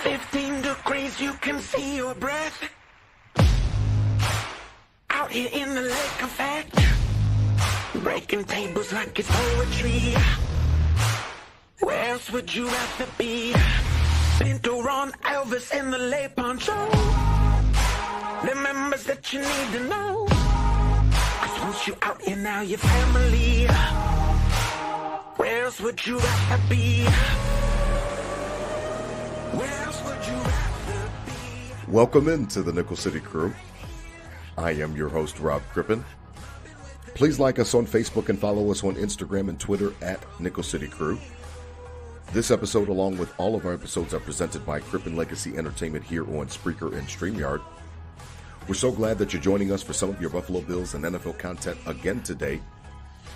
15 degrees, you can see your breath. Out here in the lake effect, breaking tables like it's poetry. Where else would you rather be? Pinto, Ron, Elvis in the lay poncho. The members that you need to know. 'Cause once you out here now, your family. Where else would you rather be? Where else would you rather be? Welcome into the Nickel City Crew. I am your host, Rob Crippen. Please like us on Facebook and follow us on Instagram and Twitter at Nickel City Crew. This episode, along with all of our episodes, are presented by Crippen Legacy Entertainment here on Spreaker and StreamYard. We're so glad that you're joining us for some of your Buffalo Bills and NFL content again today.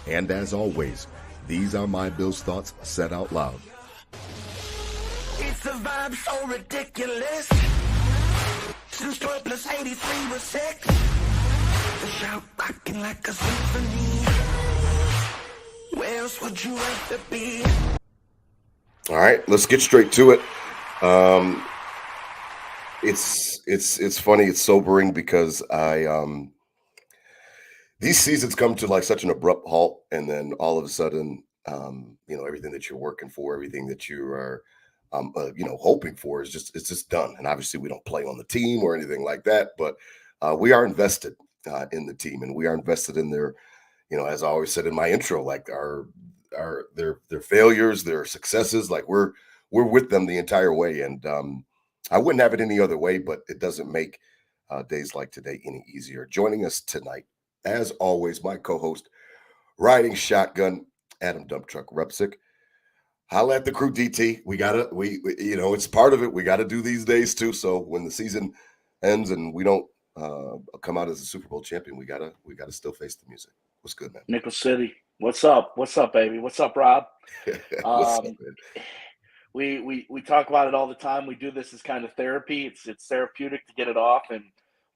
And as always, these are my Bills thoughts said out loud. It's a vibe so ridiculous. Since 12 plus 83 was 6. The shout rocking like a symphony. Where else would you rather be? All right, let's get straight to it. It's funny, it's sobering because these seasons come to like such an abrupt halt, and then all of a sudden, everything that you're working for, everything that you are, hoping for it's just done. And obviously, we don't play on the team or anything like that, but we are invested in the team, and we are invested in their, as I always said in my intro, like their failures, their successes. Like we're with them the entire way, and I wouldn't have it any other way. But it doesn't make days like today any easier. Joining us tonight, as always, my co-host, riding shotgun, Adam Dump Truck Repsick. Holla at the crew, DT. We it's part of it. We got to do these days too. So when the season ends and we don't come out as a Super Bowl champion, we gotta still face the music. What's good, man? Nickel City. What's up? What's up, baby? What's up, Rob? What's up, man? We talk about it all the time. We do this as kind of therapy. It's therapeutic to get it off, and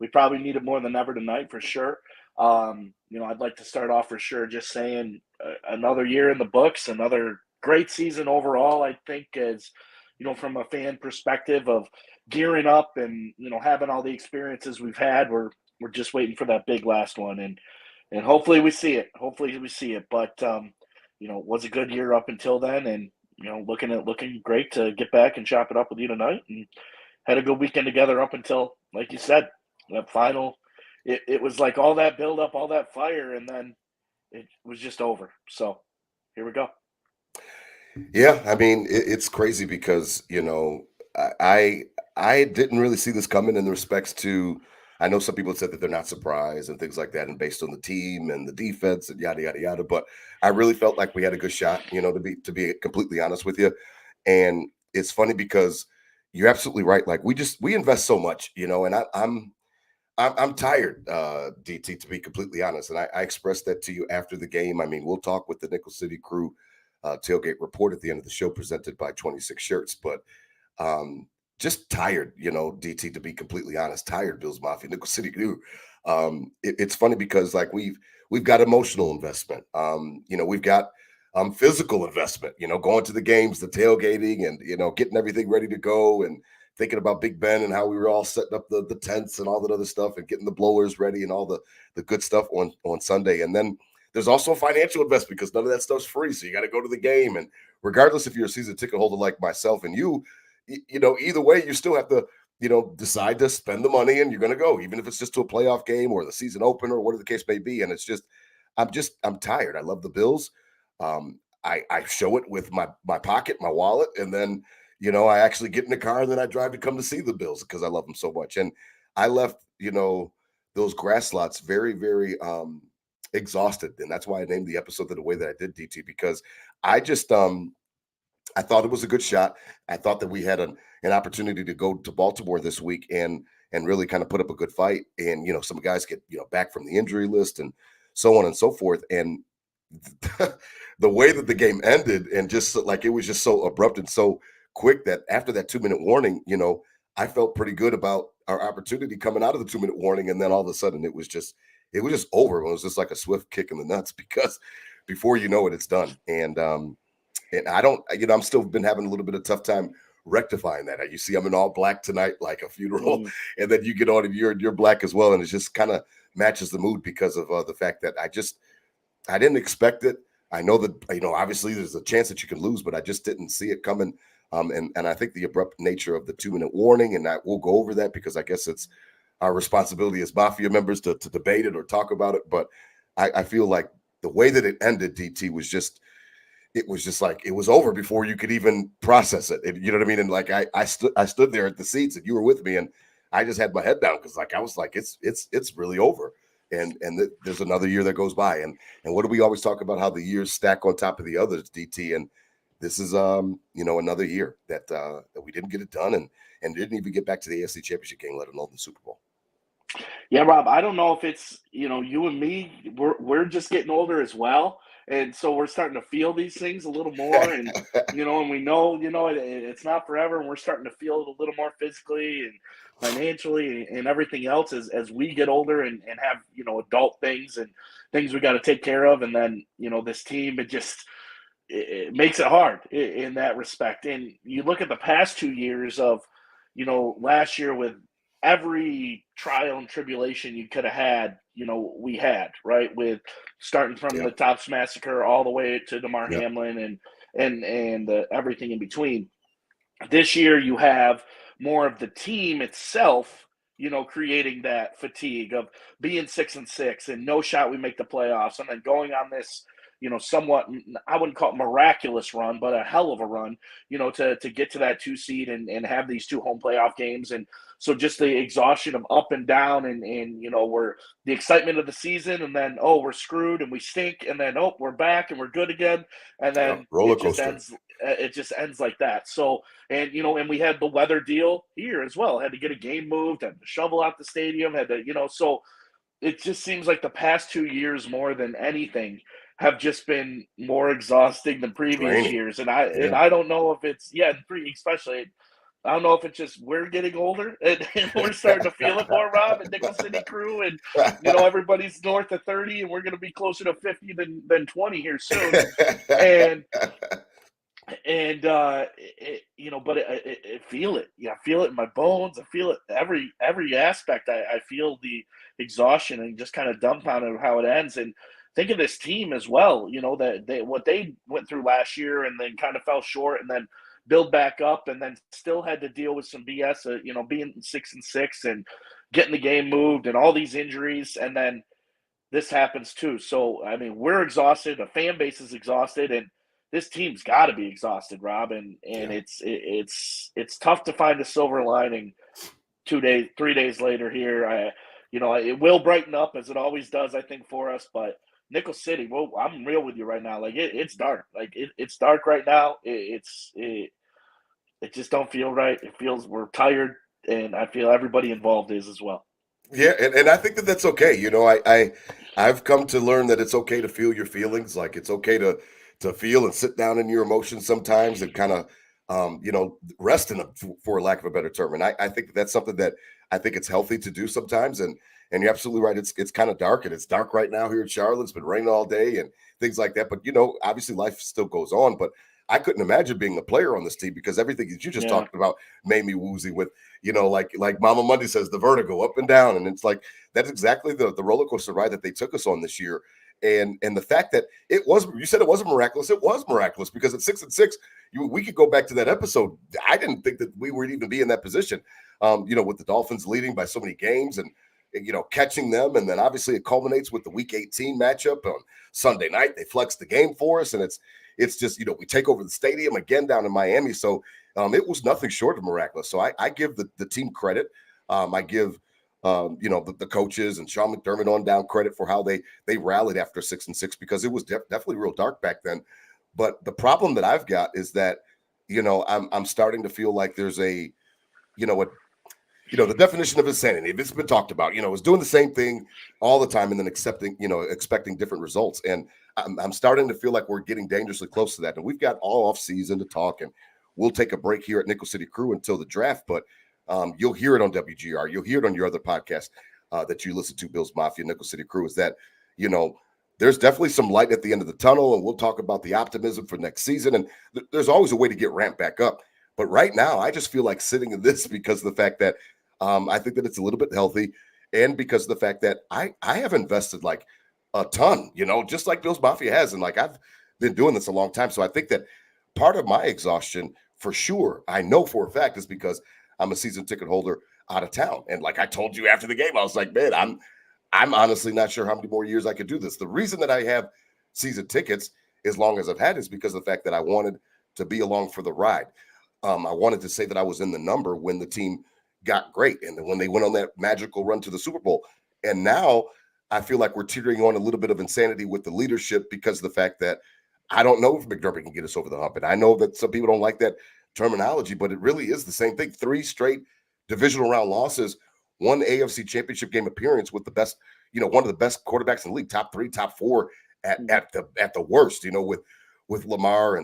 we probably need it more than ever tonight for sure. I'd like to start off for sure just saying another year in the books, another great season overall. I think as from a fan perspective of gearing up and having all the experiences we've had, we're just waiting for that big last one, and hopefully we see it. But was a good year up until then, and looking great to get back and chop it up with you tonight, and had a good weekend together up until, like you said, that final. It was like all that build up, all that fire, and then it was just over. So here we go. Yeah, I mean, it's crazy because, I didn't really see this coming in the respects to, I know some people said that they're not surprised and things like that, and based on the team and the defense and yada, yada, yada. But I really felt like we had a good shot, to be completely honest with you. And it's funny because you're absolutely right. Like we invest so much, and I'm tired, DT, to be completely honest. And I expressed that to you after the game. I mean, we'll talk with the Nickel City Crew tailgate report at the end of the show presented by 26 Shirts. But just tired, DT, to be completely honest. Tired, Bills Mafia, Nickel City Crew. It's funny because like we've got emotional investment. We've got physical investment, going to the games, the tailgating, and, getting everything ready to go, and thinking about Big Ben and how we were all setting up the tents and all that other stuff and getting the blowers ready and all the good stuff on Sunday. And then there's also a financial investment because none of that stuff's free. So you got to go to the game. And regardless if you're a season ticket holder like myself and you, either way, you still have to, decide to spend the money, and you're going to go, even if it's just to a playoff game or the season opener or whatever the case may be. And it's just, I'm tired. I love the Bills. I show it with my pocket, my wallet, and then I actually get in the car and then I drive to come to see the Bills because I love them so much. And I left, those grass lots very, very exhausted. And that's why I named the episode the way that I did, DT, because I just I thought it was a good shot. I thought that we had an opportunity to go to Baltimore this week and really kind of put up a good fight. And, some guys get, back from the injury list and so on and so forth. And the way that the game ended, and just like it was just so abrupt and so quick that after that 2-minute warning, I felt pretty good about our opportunity coming out of the 2-minute warning. And then all of a sudden it was just over. It was just like a swift kick in the nuts because before you know it, it's done. And I don't, I'm still been having a little bit of tough time rectifying that. You see, I'm in all black tonight, like a funeral, and then you get on and you're black as well, and it just kind of matches the mood because of the fact that I didn't expect it. I know that, obviously there's a chance that you can lose, but I just didn't see it coming. And I think the abrupt nature of the 2-minute warning, and we'll go over that because I guess it's our responsibility as Mafia members to debate it or talk about it. But I feel like the way that it ended, DT, was just like it was over before you could even process it. You know what I mean? And like I stood there at the seats and you were with me, and I just had my head down because I was like, it's really over. And there's another year that goes by. And what do we always talk about, how the years stack on top of the others, DT? And this is another year that we didn't get it done and didn't even get back to the AFC Championship game, let alone the Super Bowl. Yeah, Rob, I don't know if it's, you and me, we're just getting older as well. And so we're starting to feel these things a little more. And, and we know, it's not forever. And we're starting to feel it a little more physically and financially and everything else as we get older and have, adult things and things we got to take care of. And then, this team, it makes it hard in that respect. And you look at the past 2 years of, last year with every trial and tribulation you could have had, we had, right? With starting from the Tops Massacre all the way to Damar Hamlin and everything in between. This year you have more of the team itself, creating that fatigue of being 6-6 and no shot we make the playoffs, and then going on this, somewhat, I wouldn't call it miraculous run, but a hell of a run, to get to that 2 seed and have these 2 home playoff games. And so just the exhaustion of up and down and we're the excitement of the season, and then, we're screwed and we stink, and then, we're back and we're good again. And then roller coaster. It just ends like that. So, and we had the weather deal here as well, had to get a game moved, had to shovel out the stadium, had to, so it just seems like the past 2 years more than anything have just been more exhausting than previous years. And I don't know if it's, especially, I don't know if it's just we're getting older and we're starting to feel it more, Rob, and Nickel City crew, and everybody's north of 30 and we're going to be closer to 50 than 20 here soon. But I feel it. Yeah, I feel it in my bones. I feel it every aspect. I feel the exhaustion and just kind of dumbfounded of how it ends. And think of this team as well, that what they went through last year and then kind of fell short and then build back up and then still had to deal with some BS, being 6-6 and getting the game moved and all these injuries. And then this happens too. So, I mean, we're exhausted. The fan base is exhausted, and this team's got to be exhausted, Rob. And it's tough to find a silver lining 3 days later here. It will brighten up as it always does, I think, for us, but Nickel City, well, I'm real with you right now. Like it's dark. Like it's dark right now. It just don't feel right. It feels we're tired, and I feel everybody involved is as well. Yeah, and I think that's okay. I've come to learn that it's okay to feel your feelings. Like it's okay to feel and sit down in your emotions sometimes and kind of rest in them, for lack of a better term. And I think that's something that I think it's healthy to do sometimes. And you're absolutely right. It's kind of dark, and it's dark right now here in Charlotte. It's been raining all day and things like that. But, obviously life still goes on. But I couldn't imagine being a player on this team because everything that you just talked about made me woozy with, like Mama Monday says, the vertigo up and down. And it's like, that's exactly the roller coaster ride that they took us on this year. And the fact that you said it wasn't miraculous. It was miraculous because at 6-6, we could go back to that episode. I didn't think that we would even be in that position, with the Dolphins leading by so many games and catching them. And then obviously it culminates with the week 18 matchup on Sunday night. They flex the game for us. And it's just, we take over the stadium again down in Miami. So it was nothing short of miraculous. So I give the team credit. I give, the coaches and Sean McDermott on down credit for how they rallied after 6-6 because it was definitely real dark back then. But the problem that I've got is that, I'm starting to feel like there's a, the definition of insanity, if it's been talked about, is doing the same thing all the time and then expecting different results. And I'm starting to feel like we're getting dangerously close to that. And we've got all off season to talk, and we'll take a break here at Nickel City Crew until the draft. But you'll hear it on WGR. You'll hear it on your other podcast that you listen to, Bills Mafia, Nickel City Crew, is that, there's definitely some light at the end of the tunnel, and we'll talk about the optimism for next season. And there's always a way to get ramped back up. But right now, I just feel like sitting in this because of the fact that I think that it's a little bit healthy, and because of the fact that I have invested like a ton, just like Bills Mafia has, and like I've been doing this a long time. So I think that part of my exhaustion, for sure, I know for a fact, is because I'm a season ticket holder out of town, and like I told you after the game, I was like, man, I'm honestly not sure how many more years I could do this. The reason that I have season tickets as long as I've had is because of the fact that I wanted to be along for the ride. I wanted to say that I was in the number when the team got great and then when they went on that magical run to the Super Bowl. And now I feel like we're teetering on a little bit of insanity with the leadership because of the fact that I don't know if McDermott can get us over the hump. And I know that some people don't like that terminology, but it really is the same thing. 3 straight divisional round losses, 1 AFC championship game appearance with the best, one of the best quarterbacks in the league, top 3, top 4 at the worst, with Lamar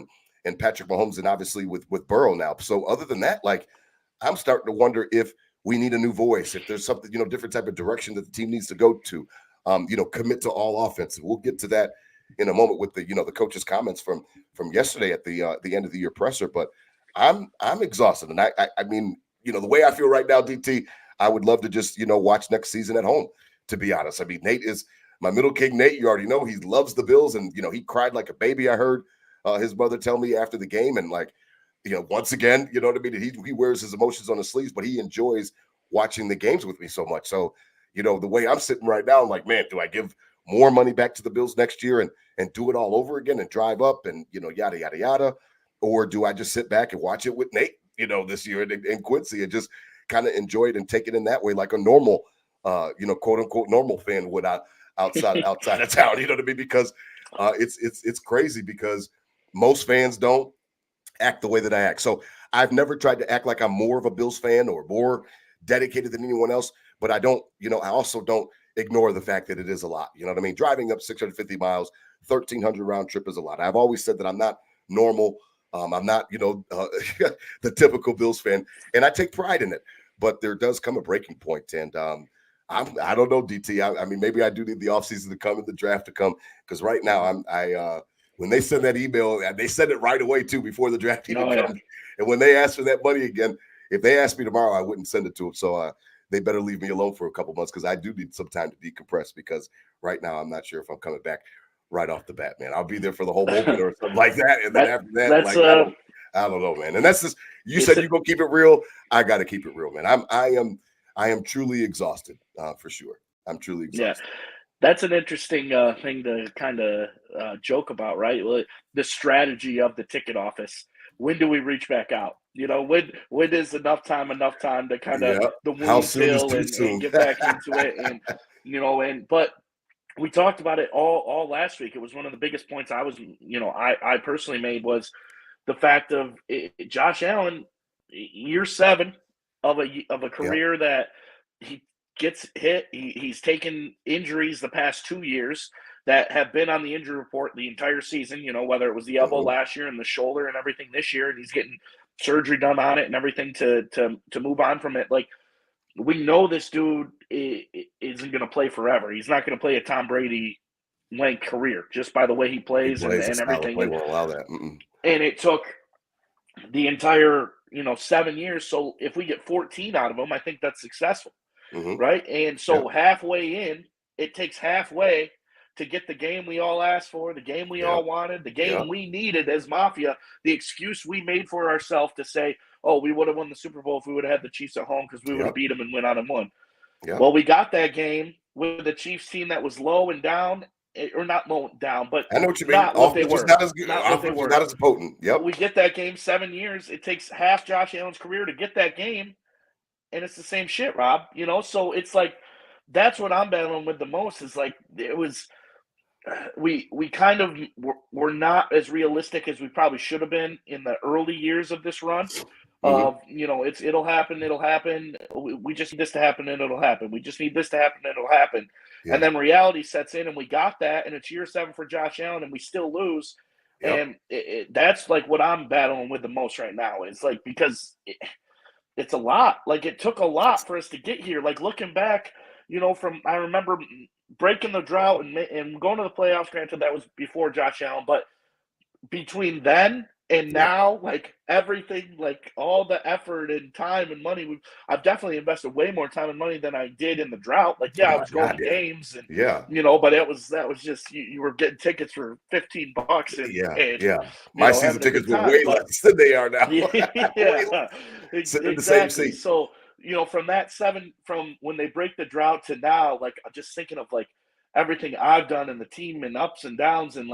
and Patrick Mahomes, and obviously with Burrow now. So other than that, like, I'm starting to wonder if we need a new voice, if there's something, different type of direction that the team needs to go to, commit to all offense. And we'll get to that in a moment with the coach's comments from yesterday at the end of the year presser. But I'm exhausted. And I mean, the way I feel right now, DT, I would love to just, watch next season at home, to be honest. I mean, Nate is my middle king. Nate, you already know, he loves the Bills, and, he cried like a baby. I heard his mother tell me after the game, and like, once again, you know what I mean? He wears his emotions on his sleeves, but he enjoys watching the games with me so much. So, the way I'm sitting right now, I'm like, man, do I give more money back to the Bills next year and do it all over again and drive up and, yada, yada, yada? Or do I just sit back and watch it with Nate, this year and Quincy, and just kind of enjoy it and take it in that way, like a normal, quote unquote, normal fan would outside of town, you know what I mean? Because it's crazy because most fans don't act the way that I act. So I've never tried to act like I'm more of a Bills fan or more dedicated than anyone else, but I don't, I also don't ignore the fact that it is a lot. You know what I mean? Driving up 650 miles, 1,300 round trip is a lot. I've always said that I'm not normal. I'm not, the typical Bills fan, and I take pride in it. But there does come a breaking point, and I don't know, DT. I mean, maybe I do need the offseason to come and the draft to come, because right now when they send that email, they send it right away too before the draft even comes. And when they ask for that money again, if they ask me tomorrow, I wouldn't send it to them. So they better leave me alone for a couple months, because I do need some time to decompress, because right now I'm not sure if I'm coming back right off the bat, man. I'll be there for the whole opener or something like that. And then after that, like, I don't know, man. And that's just, you said you're going to keep it real. I got to keep it real, man. I am truly exhausted, for sure. I'm truly exhausted. Yeah. That's an interesting thing to kind of joke about, right? The strategy of the ticket office. When do we reach back out? When is enough time to kind of the wound heal and get back into it? And but we talked about it all last week. It was one of the biggest points I personally made, was the fact of Josh Allen, year 7 of a career that he gets hit. He's taken injuries the past 2 years that have been on the injury report the entire season, whether it was the elbow last year and the shoulder and everything this year, and he's getting surgery done on it and everything to move on from it. Like, we know this dude isn't going to play forever. He's not going to play a Tom Brady length career just by the way he plays and everything. Play won't allow that. And it took the entire 7 years. So if we get 14 out of him, I think that's successful, right? And so halfway in, it takes halfway to get the game we all asked for, the game we all wanted, the game we needed as Mafia, the excuse we made for ourselves to say, oh, we would have won the Super Bowl if we would have had the Chiefs at home, because we would have beat them and went on and won. Well, we got that game with the Chiefs team that was low and down, or not low down, but I know what you mean. Not what they were. Not as good. Not as potent. Yep. We get that game 7 years. It takes half Josh Allen's career to get that game, and it's the same shit, Rob. So it's like, that's what I'm battling with the most. Is like, it was. We kind of were not as realistic as we probably should have been in the early years of this run. It'll happen. We just need this to happen and it'll happen. We just need this to happen and it'll happen. Yeah. And then reality sets in, and we got that, and it's year 7 for Josh Allen, and we still lose. Yep. And that's like what I'm battling with the most right now. It's like, because it's a lot. Like, it took a lot for us to get here. Like, looking back, I remember breaking the drought and going to the playoffs. Granted, that was before Josh Allen, but between then And now, like everything, like all the effort and time and money, I've definitely invested way more time and money than I did in the drought. Like, yeah, Oh I my was going God, to yeah. games and Yeah. but that was just you were getting tickets for $15 and My season having a tickets good were time. way But less than they are now. Way yeah, less. Sitting in the same exactly. seat. So, from when they break the drought to now, like I'm just thinking of like everything I've done and the team and ups and downs and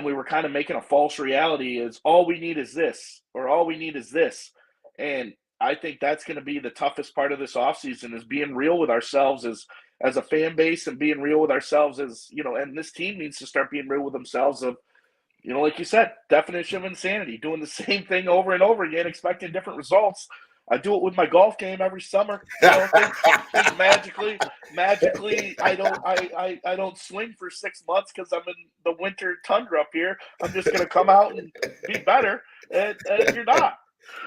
we were kind of making a false reality is all we need is this or all we need is this. And I think that's going to be the toughest part of this offseason is being real with ourselves as a fan base and being real with ourselves and this team needs to start being real with themselves of like you said, definition of insanity, doing the same thing over and over again, expecting different results. I do it with my golf game every summer. Think magically I don't swing for 6 months because I'm in the winter tundra up here. I'm just gonna come out and be better, and you're not.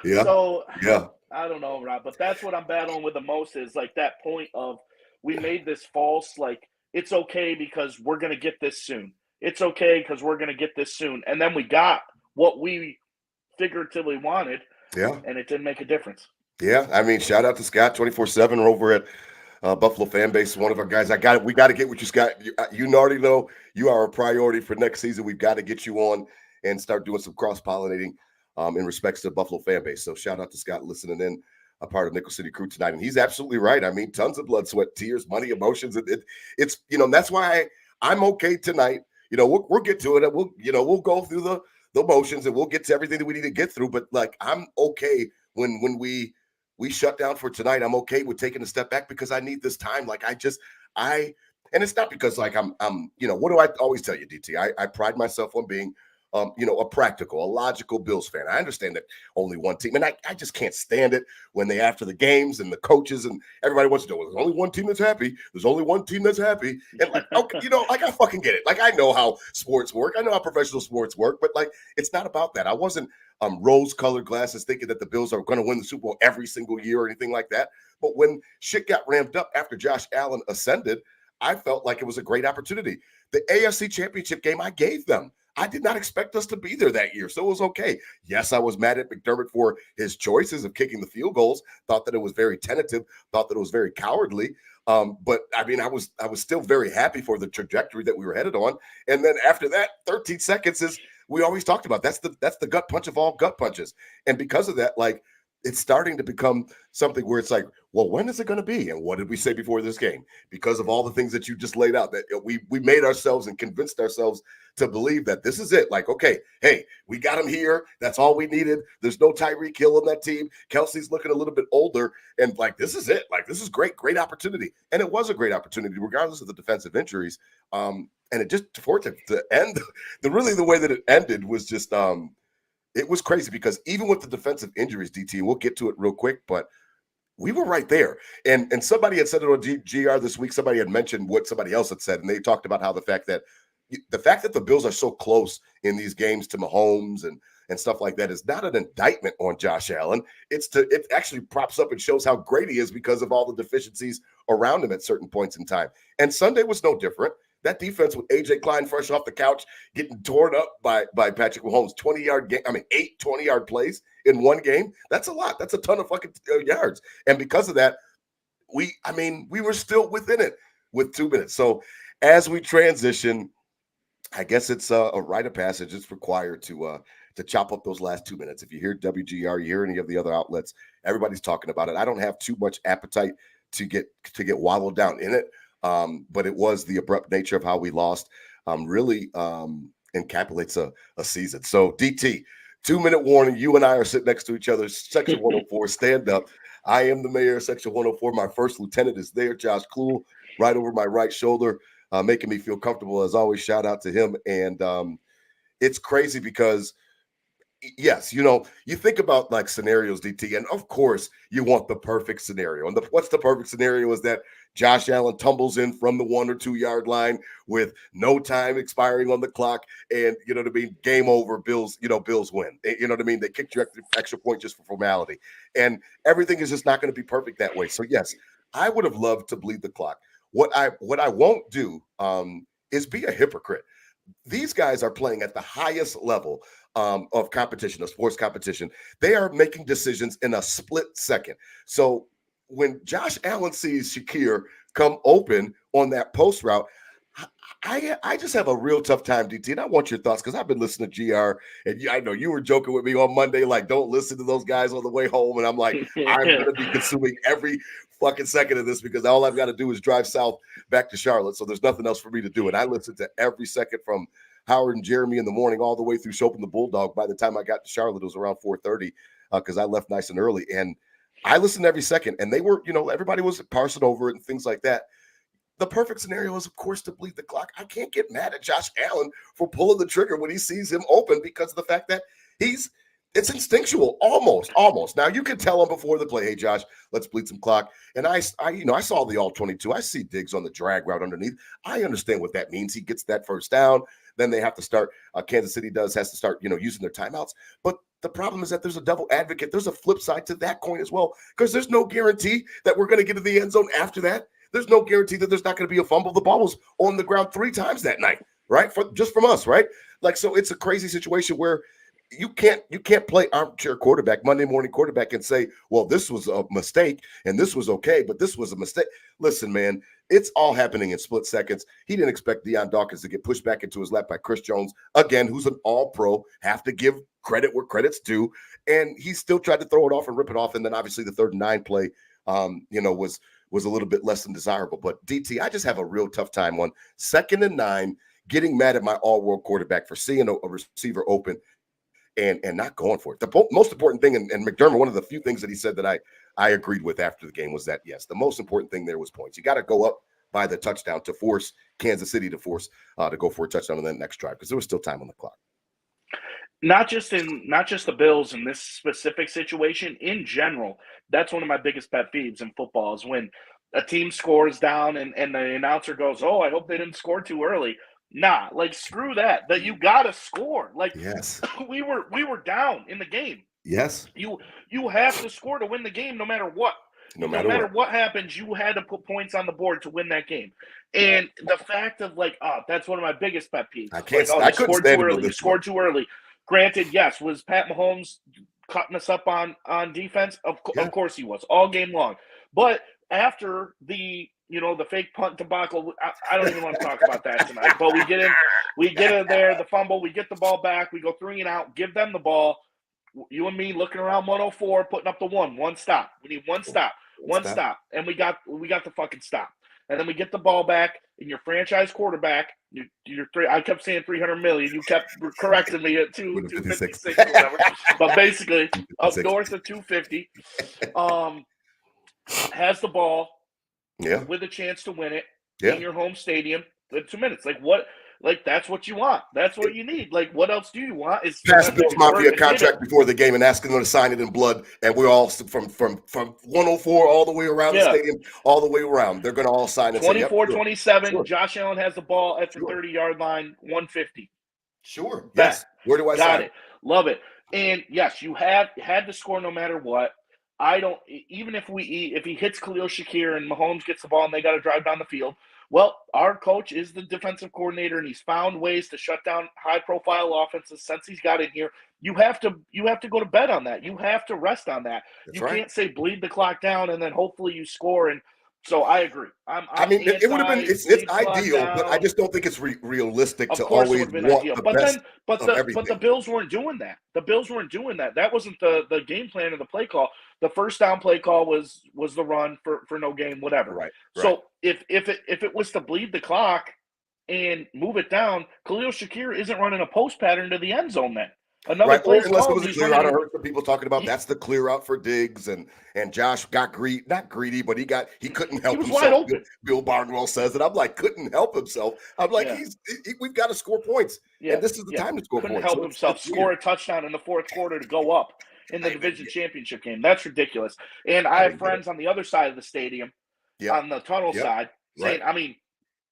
Yeah. So Yeah. I don't know, Rob, but that's what I'm battling with the most is like that point of we made this false, like it's okay because we're gonna get this soon. It's okay because we're gonna get this soon, and then we got what we figuratively wanted, Yeah. and it didn't make a difference. Yeah. I mean, shout out to Scott 24/7 over at Buffalo Fan Base, one of our guys. We got to get what you Scott. You already know you are a priority for next season. We've got to get you on and start doing some cross pollinating in respects to Buffalo Fan Base. So shout out to Scott listening in, a part of Nickel City Crew tonight, and he's absolutely right. I mean, tons of blood, sweat, tears, money, emotions. It's that's why I'm okay tonight. We'll get to it. We'll go through the motions and we'll get to everything that we need to get through. But like, I'm okay when we shut down for tonight. I'm okay with taking a step back because I need this time. Like and it's not because like I'm what do I always tell you, DT? I pride myself on being a practical, a logical Bills fan. I understand that only one team, and I just can't stand it when they after the games and the coaches and everybody wants to know, well, there's only one team that's happy. There's only one team that's happy. And like, okay, like I fucking get it. Like I know how sports work. I know how professional sports work, but like it's not about that. I wasn't rose-colored glasses thinking that the Bills are going to win the Super Bowl every single year or anything like that. But when shit got ramped up after Josh Allen ascended, I felt like it was a great opportunity. The AFC Championship game I gave them. I did not expect us to be there that year, so it was okay. Yes, I was mad at McDermott for his choices of kicking the field goals. Thought that it was very tentative. Thought that it was very cowardly. But I mean, I was still very happy for the trajectory that we were headed on. And then after that, 13 seconds is we always talked about. That's the gut punch of all gut punches. And because of that, like it's starting to become something where it's like, well, when is it going to be? And what did we say before this game? Because of all the things that you just laid out, that we made ourselves and convinced ourselves to believe that this is it. Like, okay, hey, we got him here. That's all we needed. There's no Tyreek Hill on that team. Kelsey's looking a little bit older. And like, this is it. Like, this is great opportunity. And it was a great opportunity, regardless of the defensive injuries. And it just, for it to end, the way that it ended was just, it was crazy because even with the defensive injuries, DT, we'll get to it real quick, but we were right there. And somebody had said it on GR this week. Somebody had mentioned what somebody else had said, and they talked about how the fact that the Bills are so close in these games to Mahomes and stuff like that is not an indictment on Josh Allen. It actually props up and shows how great he is because of all the deficiencies around him at certain points in time. And Sunday was no different. That defense with AJ Klein fresh off the couch, getting torn up by Patrick Mahomes, 20-yard game. I mean, 8 20-yard plays in one game. That's a lot. That's a ton of fucking yards. And because of that, we were still within it with 2 minutes. So as we transition, I guess it's a rite of passage. It's required to chop up those last 2 minutes. If you hear WGR, you hear any of the other outlets, everybody's talking about it. I don't have too much appetite to get wallowed down in it. But it was the abrupt nature of how we lost really encapsulates a season. So DT, 2-minute warning. You and I are sitting next to each other. Section 104, stand up. I am the mayor of Section 104. My first lieutenant is there, Josh Kluhl, right over my right shoulder, making me feel comfortable. As always, shout out to him. And it's crazy because yes, you think about like scenarios, DT, and of course you want the perfect scenario. And what's the perfect scenario is that Josh Allen tumbles in from the 1 or 2 yard line with no time expiring on the clock, and game over. Bills win. You know what I mean? They kicked your extra point just for formality, and everything is just not going to be perfect that way. So yes, I would have loved to bleed the clock. What I won't do is be a hypocrite. These guys are playing at the highest level of competition, of sports competition. They are making decisions in a split second. So when Josh Allen sees Shakir come open on that post route, I just have a real tough time, DT, and I want your thoughts because I've been listening to GR, and I know you were joking with me on Monday, like, don't listen to those guys on the way home, and I'm like, I'm going to be consuming every fucking second of this because all I've got to do is drive south back to Charlotte, so there's nothing else for me to do, and I listened to every second from Howard and Jeremy in the morning all the way through Chopin the Bulldog. By the time I got to Charlotte, it was around 4:30 because I left nice and early, and I listened every second, and they were, everybody was parsing over it and things like that. The perfect scenario is, of course, to bleed the clock. I can't get mad at Josh Allen for pulling the trigger when he sees him open because of the fact that it's instinctual, almost. Now, you can tell him before the play, hey, Josh, let's bleed some clock. And I saw the all-22. I see Diggs on the drag route underneath. I understand what that means. He gets that first down. Then they have to start, Kansas City has to start, using their timeouts. But the problem is that there's a double advocate. There's a flip side to that coin as well because there's no guarantee that we're going to get to the end zone after that. There's no guarantee that there's not going to be a fumble. The ball was on the ground 3 times that night, right? Just from us, right? Like, so it's a crazy situation where you can't play armchair quarterback, Monday morning quarterback, and say, well, this was a mistake and this was okay, but this was a mistake. Listen, man, it's all happening in split seconds. He didn't expect Deion Dawkins to get pushed back into his lap by Chris Jones, again, who's an all-pro, have to give credit where credit's due, and he still tried to throw it off and rip it off, and then obviously the 3rd and 9 play, was a little bit less than desirable. But DT, I just have a real tough time on 2nd and 9, getting mad at my all-world quarterback for seeing a receiver open and not going for it. The most important thing, and McDermott, one of the few things that he said that I agreed with after the game was that, yes, the most important thing there was points. You got to go up by the touchdown to force Kansas City to go for a touchdown on that next drive because there was still time on the clock. Not just the Bills in this specific situation, in general, that's one of my biggest pet peeves in football is when a team scores down and the announcer goes, oh, I hope they didn't score too early. Nah, like, screw that you got to score. Like, yes, we were down in the game. Yes. You have to score to win the game no matter what. No matter what happens, you had to put points on the board to win that game. And the fact of, like, that's one of my biggest pet peeves. I couldn't stand it. You scored too early. Granted, yes, was Pat Mahomes cutting us up on defense? Of course he was, all game long. But after the fake punt debacle, I don't even want to talk about that tonight. But we get in there, the fumble, we get the ball back, we go 3 and out, give them the ball. You and me looking around 104, putting up the one stop. We need one stop, and we got the fucking stop. And then we get the ball back, and your franchise quarterback, I kept saying 300 million. You kept correcting me at 256 or whatever. But basically, up north of 250, has the ball with a chance to win it in your home stadium in 2 minutes. Like, what? Like, that's what you want. That's what you need. Like, what else do you want? Is pass Bills Mafia contract before the game and asking them to sign it in blood, and we're all from 104 all the way around the stadium, all the way around. They're going to all sign it. 24-27. Sure. Josh Allen has the ball at the 30-yard line, 150. Sure. Yes. Where do I sign it? Love it. And yes, you had to score no matter what. I don't even if he hits Khalil Shakir and Mahomes gets the ball and they got to drive down the field. Well, our coach is the defensive coordinator, and he's found ways to shut down high-profile offenses since he's got in here. You have to go to bed on that. You have to rest on that. That's you right. Can't say bleed the clock down and then hopefully you score. And so I agree. It would have been it's ideal, but I just don't think it's realistic to always want the best of everything. But the Bills weren't doing that. That wasn't the game plan of the play call. The first down play call was the run for no gain, whatever. Right. So if it was to bleed the clock and move it down, Khalil Shakir isn't running a post pattern to the end zone then. Another play unless it was a clear out. I heard some people talking about that's the clear out for Diggs and Josh got not greedy, but he couldn't help himself. Wide open. Bill Barnwell says it. I'm like, couldn't help himself. I'm like, we've got to score points. And this is the time to score couldn't points. Help himself score a touchdown in the fourth quarter to go up in the division championship game. That's ridiculous. And I have friends on the other side of the stadium, on the tunnel side, saying,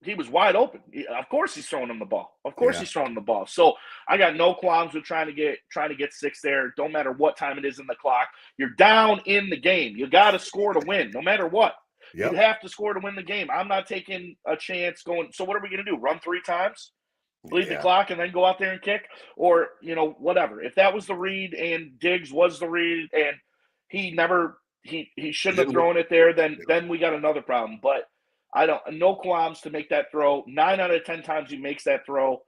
he was wide open. Of course he's throwing him the ball. He's throwing the ball. So I got no qualms with trying to get 6 there. Don't matter what time it is in the clock. You're down in the game. You got to score to win, no matter what. Yep. You have to score to win the game. I'm not taking a chance going. So what are we going to do? Run 3 times? bleed the clock, and then go out there and kick, or whatever. If that was the read and Diggs was the read and he shouldn't have thrown it there, then we got another problem. But no qualms to make that throw. 9 out of 10 times he makes that throw.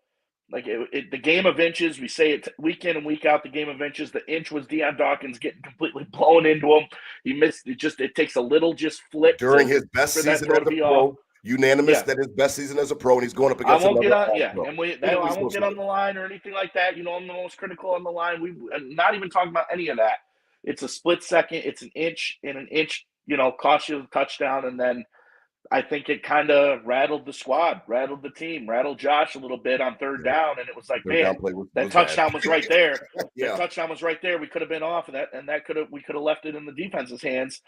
Like the game of inches, we say it week in and week out. The game of inches. The inch was Deion Dawkins getting completely blown into him. He missed it. It takes a little flip during his best season as a pro. Unanimous that his best season as a pro, and he's going up against. I won't get on. I won't get on the line or anything like that. I'm the most critical on the line. I'm not even talking about any of that. It's a split second. It's an inch, and an inch, cost you a touchdown, and then I think it kind of rattled the squad, rattled the team, rattled Josh a little bit on third down, and it was like, man, that touchdown was right there. That touchdown was right there. We could have been off of that, and we could have left it in the defense's hands,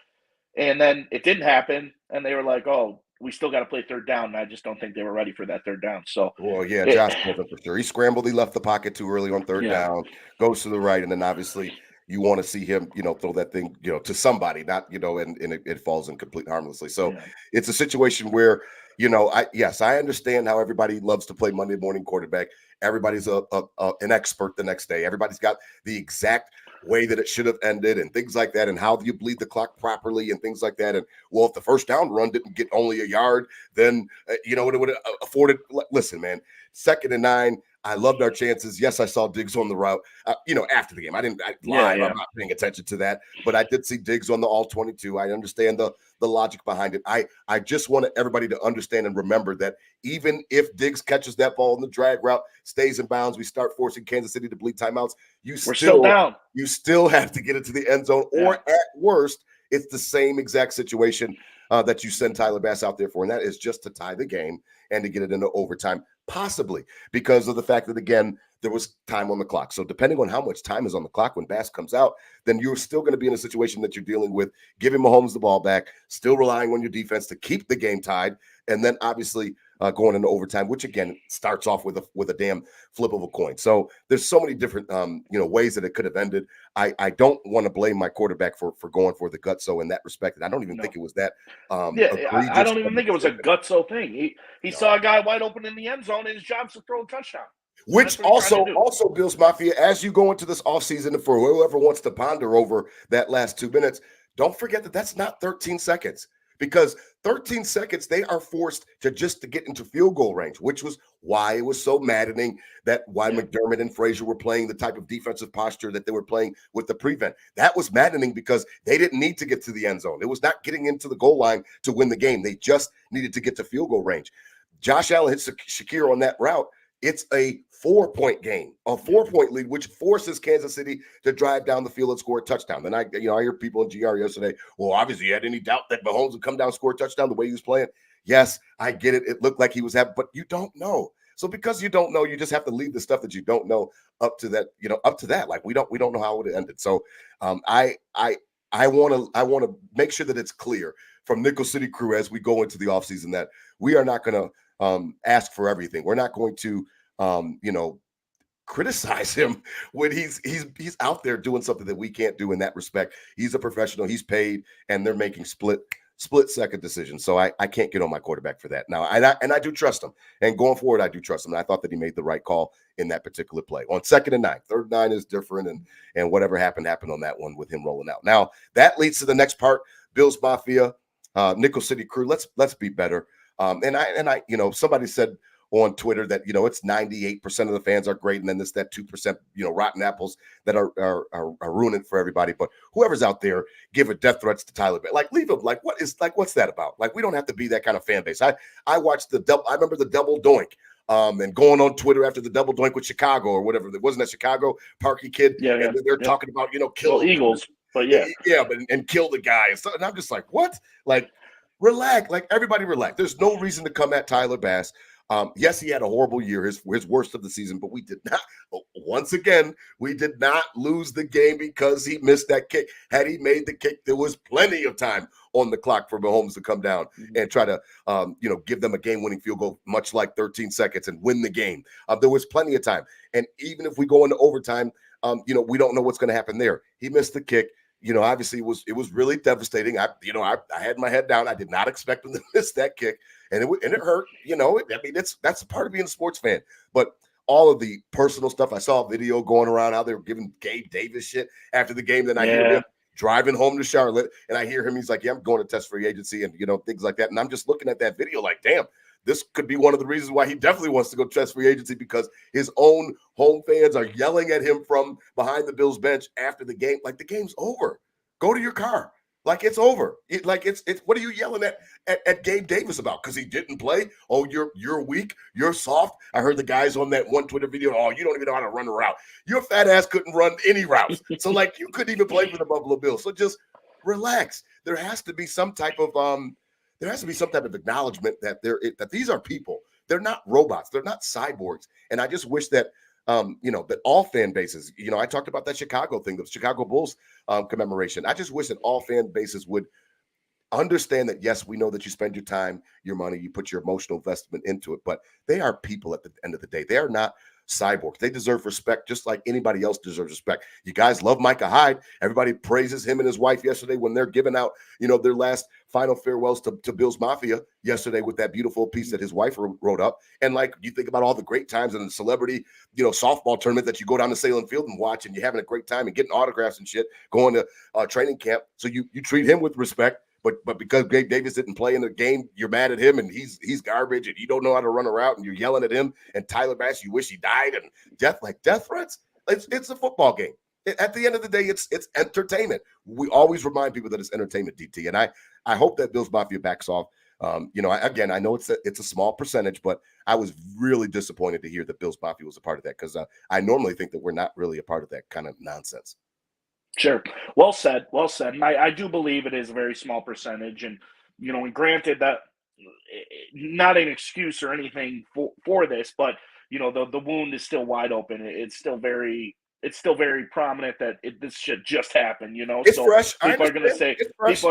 and then it didn't happen, and they were like, oh, we still got to play third down, and I just don't think they were ready for that third down. So, Josh wasn't for sure. He scrambled. He left the pocket too early on third down, goes to the right, and then obviously you want to see him, throw that thing, to somebody, not, and it falls in complete harmlessly. So it's a situation where, I understand how everybody loves to play Monday morning quarterback. Everybody's an expert the next day. Everybody's got the exact way that it should have ended and things like that, and how do you bleed the clock properly and things like that. And if the first down run didn't get only a yard, then it would have afforded. Listen, man, 2nd and 9. I loved our chances. Yes, I saw Diggs on the route. After the game, I'm not paying attention to that, but I did see Diggs on the all 22. I understand the logic behind it. I just wanted everybody to understand and remember that even if Diggs catches that ball in the drag route, stays in bounds, we start forcing Kansas City to bleed timeouts. We're still down. You still have to get it to the end zone, or at worst, it's the same exact situation that you send Tyler Bass out there for, and that is just to tie the game and to get it into overtime, possibly because of the fact that, again, there was time on the clock. So depending on how much time is on the clock when Bass comes out, then you're still going to be in a situation that you're dealing with giving Mahomes the ball back, still relying on your defense to keep the game tied, and then obviously going into overtime, which again starts off with a damn flip of a coin. So there's so many different ways that it could have ended. I don't want to blame my quarterback for going for the gutso in that respect, and I don't even think it was that. I don't even think it was a gutso thing. He saw a guy wide open in the end zone, and his job's to throw a touchdown. Which also Bills Mafia, as you go into this offseason, and for whoever wants to ponder over that last 2 minutes, don't forget that that's not 13 seconds. Because 13 seconds, they are forced to get into field goal range, which was why it was so maddening that why McDermott and Frazier were playing the type of defensive posture that they were playing with the prevent. That was maddening because they didn't need to get to the end zone. It was not getting into the goal line to win the game. They just needed to get to field goal range. Josh Allen hits Shakir on that route. It's a 4-point game, a 4-point lead, which forces Kansas City to drive down the field and score a touchdown. Then I hear people in GR yesterday, well, obviously you had any doubt that Mahomes would come down and score a touchdown the way he was playing. Yes, I get it. It looked like he was having, but you don't know. So because you don't know, you just have to leave the stuff that you don't know up to that. Like we don't know how it would have ended. So I want to make sure that it's clear from Nickel City Crew as we go into the offseason that we are not going to ask for everything. We're not going to criticize him when he's out there doing something that we can't do in that respect. He's a professional, he's paid, and they're making split second decisions. So I can't get on my quarterback for that. Now, I do trust him. And going forward, I do trust him. And I thought that he made the right call in that particular play. On 2nd and 9, 3rd and 9 is different, and whatever happened on that one with him rolling out. Now, that leads to the next part. Bills Mafia, Nickel City Crew, let's be better. And I somebody said on Twitter that it's 98% of the fans are great, and then there's that 2% rotten apples that are ruining it for everybody. But whoever's out there giving death threats to Tyler Bass, like leave him. Like what's that about? Like we don't have to be that kind of fan base. I watched I remember the double doink. And going on Twitter after the double doink with Chicago or whatever. It wasn't that Chicago Parky kid. And they're talking about kill Eagles, but and kill the guy and I'm just like, what? Like relax, like everybody relax. There's no reason to come at Tyler Bass. Yes, he had a horrible year, his worst of the season, but we did not lose the game because he missed that kick. Had he made the kick, there was plenty of time on the clock for Mahomes to come down and try to, give them a game-winning field goal, much like 13 seconds and win the game. There was plenty of time. And even if we go into overtime, we don't know what's going to happen there. He missed the kick. obviously it was really devastating. I had my head down. I did not expect him to miss that kick, and it hurt. That's a part of being a sports fan. But all of the personal stuff, I saw a video going around how they were giving Gabe Davis shit after the game. Then I hear him driving home to Charlotte, and I hear him. He's like, "Yeah, I'm going to test free agency," and things like that. And I'm just looking at that video like, damn. This could be one of the reasons why he definitely wants to go test free agency, because his own home fans are yelling at him from behind the Bills bench after the game. Like, the game's over. Go to your car. Like, it's over. It's what are you yelling at Gabe Davis about? Because he didn't play? Oh, you're weak. You're soft. I heard the guys on that one Twitter video. Oh, you don't even know how to run a route. Your fat ass couldn't run any routes. So, like, you couldn't even play for the Buffalo Bills. So just relax. There has to be some type of acknowledgement that these are people. They're not robots. They're not cyborgs. And I just wish that, that all fan bases, I talked about that Chicago thing, the Chicago Bulls commemoration. I just wish that all fan bases would understand that, yes, we know that you spend your time, your money, you put your emotional investment into it, but they are people at the end of the day. They are not cyborgs. They deserve respect just like anybody else deserves respect. You guys love Micah Hyde. Everybody praises him and his wife yesterday when they're giving out, their last final farewells to Bills Mafia yesterday with that beautiful piece that his wife wrote up. And like, you think about all the great times in the celebrity, softball tournament that you go down to Salem Field and watch, and you're having a great time and getting autographs and shit, going to training camp. So you treat him with respect. But because Gabe Davis didn't play in the game, you're mad at him, and he's garbage, and you don't know how to run a route, and you're yelling at him. And Tyler Bass, you wish he died, and death threats. It's a football game. At the end of the day, it's entertainment. We always remind people that it's entertainment, DT, and I hope that Bills Mafia backs off. I know it's a small percentage, but I was really disappointed to hear that Bills Mafia was a part of that, because I normally think that we're not really a part of that kind of nonsense. Sure. Well said. Well said. And I do believe it is a very small percentage. And, and granted that not an excuse or anything for this, but, the wound is still wide open. It's still very prominent that this shit just happened, It's so fresh. People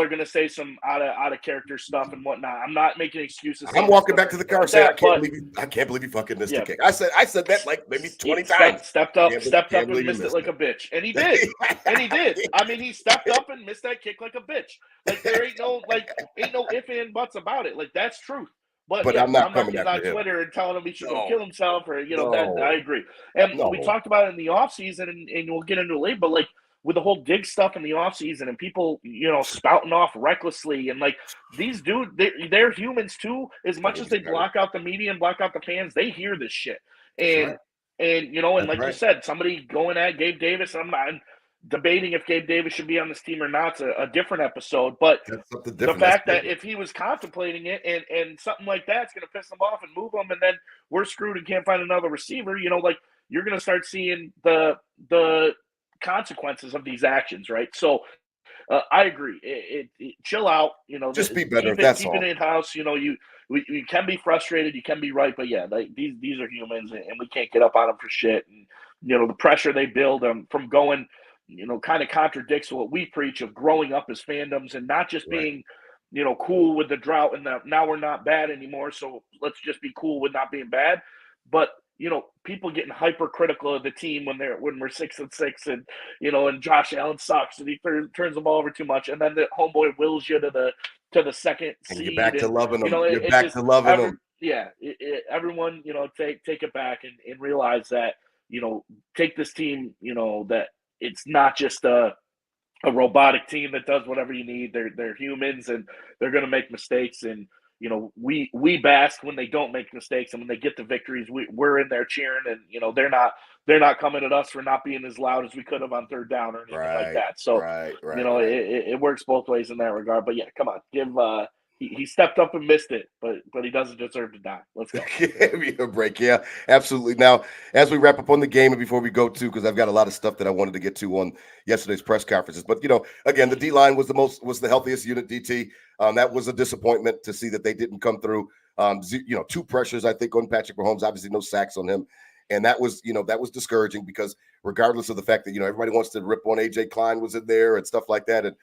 are gonna say some out of character stuff and whatnot. I'm not making excuses. I'm walking back to the car saying, I can't believe you fucking missed the kick. I said that like maybe 20 times. Stepped up and missed it like a bitch. And he did. I mean, he stepped up and missed that kick like a bitch. Like, there ain't no if and buts about it. Like, that's truth. But I'm not coming on Twitter and telling him he should go kill himself, or that I agree. And we talked about it in the offseason, and we'll get into it later, but like with the whole Dig stuff in the offseason and people, spouting off recklessly, and like these dudes, they're humans too. As much as they block out the media and block out the fans, they hear this shit. And like you said, somebody going at Gabe Davis, I'm not debating if Gabe Davis should be on this team or not. It's a different episode, but the fact that if he was contemplating it and something like that's going to piss him off and move him, and then we're screwed and can't find another receiver, like you're going to start seeing the consequences of these actions, right? So I agree. Chill out, just be better. Keep it in house. You can be frustrated, you can be right, but yeah, like these are humans, and we can't get up on them for shit. And the pressure they build from going. Kind of contradicts what we preach of growing up as fandoms and not just being, cool with the drought and now we're not bad anymore. So let's just be cool with not being bad. But, people getting hypercritical of the team when we're 6-6 and, and Josh Allen sucks and he turns the ball over too much. And then the homeboy wills you to the second seed. And you're back to loving them. You're back to loving them. Yeah. Everyone, take it back and realize that, take this team, that it's not just a robotic team that does whatever you need. They're humans, and they're going to make mistakes. And we bask when they don't make mistakes, and when they get the victories, we're in there cheering. And they're not coming at us for not being as loud as we could have on third down or anything like that. So it works both ways in that regard. But yeah, come on, give. He stepped up and missed it, but he doesn't deserve to die. Let's go. Give me a break. Yeah, absolutely. Now, as we wrap up on the game, and before we go to, because I've got a lot of stuff that I wanted to get to on yesterday's press conferences, but again, the D line was the healthiest unit. DT, that was a disappointment to see that they didn't come through. 2 pressures I think on Patrick Mahomes. Obviously, no sacks on him. And that was discouraging, because regardless of the fact that, everybody wants to rip on AJ Klein was in there and stuff like that. And,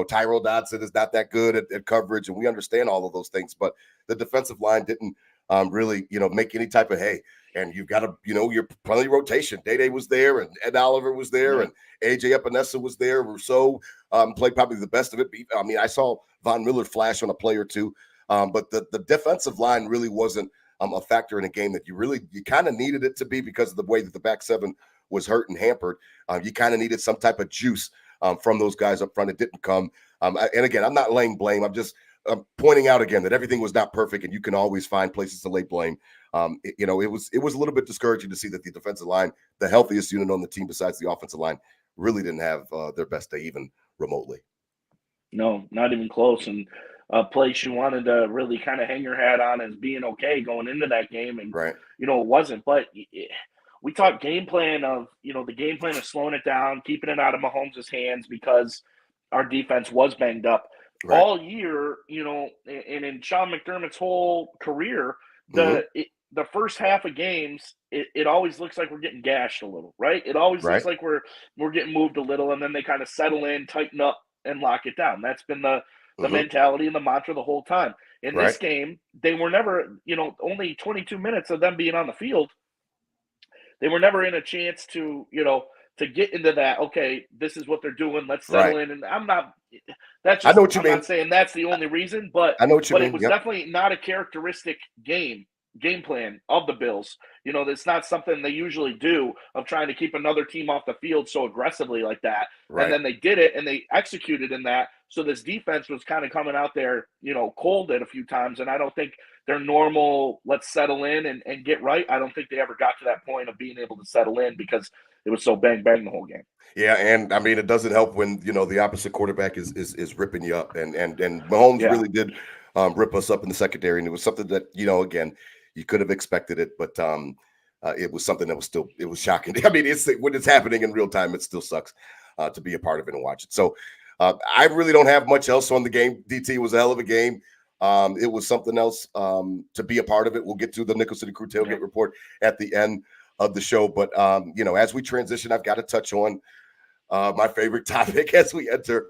Tyrell Dodson is not that good at coverage. And we understand all of those things, but the defensive line didn't really, make any type of hay. And you've got to, your plenty rotation. Day was there, and Ed Oliver was there, and AJ Epinesa was there. Rousseau played probably the best of it. I mean, I saw Von Miller flash on a play or two, but the defensive line really wasn't a factor in a game that you kind of needed it to be because of the way that the back seven was hurt and hampered. You kind of needed some type of juice from those guys up front. It didn't come. And again, I'm not laying blame. I'm just pointing out again that everything was not perfect, and you can always find places to lay blame. It was a little bit discouraging to see that the defensive line, the healthiest unit on the team besides the offensive line, really didn't have their best day even remotely. No, not even close. And a place you wanted to really kind of hang your hat on as being okay going into that game, and right. It wasn't. But we talked game plan of the game plan of slowing it down, keeping it out of Mahomes' hands because our defense was banged up. Right. All year, and in Sean McDermott's whole career, the first half of games, it always looks like we're getting gashed a little, right? It always looks like we're getting moved a little, and then they kind of settle in, tighten up, and lock it down. That's been the mentality and the mantra the whole time. In this game, they were never, only 22 minutes of them being on the field. They were never in a chance to, to get into that, okay, this is what they're doing, let's settle in. And I'm not – that's just – I know what you mean. I'm not saying that's the only reason, but I know what you mean. It was definitely not a characteristic game plan of the Bills. That's not something they usually do, of trying to keep another team off the field so aggressively like that. Right. And then they did it, and they executed in that. So this defense was kind of coming out there, cold at a few times. And I don't think their normal, let's settle in and get right. I don't think they ever got to that point of being able to settle in because it was so bang the whole game. Yeah, and I mean, it doesn't help when the opposite quarterback is ripping you up, and Mahomes really did rip us up in the secondary, and it was something that again, you could have expected it, but it was something that it was shocking. I mean, when it's happening in real time, it still sucks to be a part of it and watch it. So I really don't have much else on the game. DT was a hell of a game. It was something else to be a part of it. We'll get to the Nickel City Crew tailgate report at the end of the show. But, as we transition, I've got to touch on my favorite topic as we enter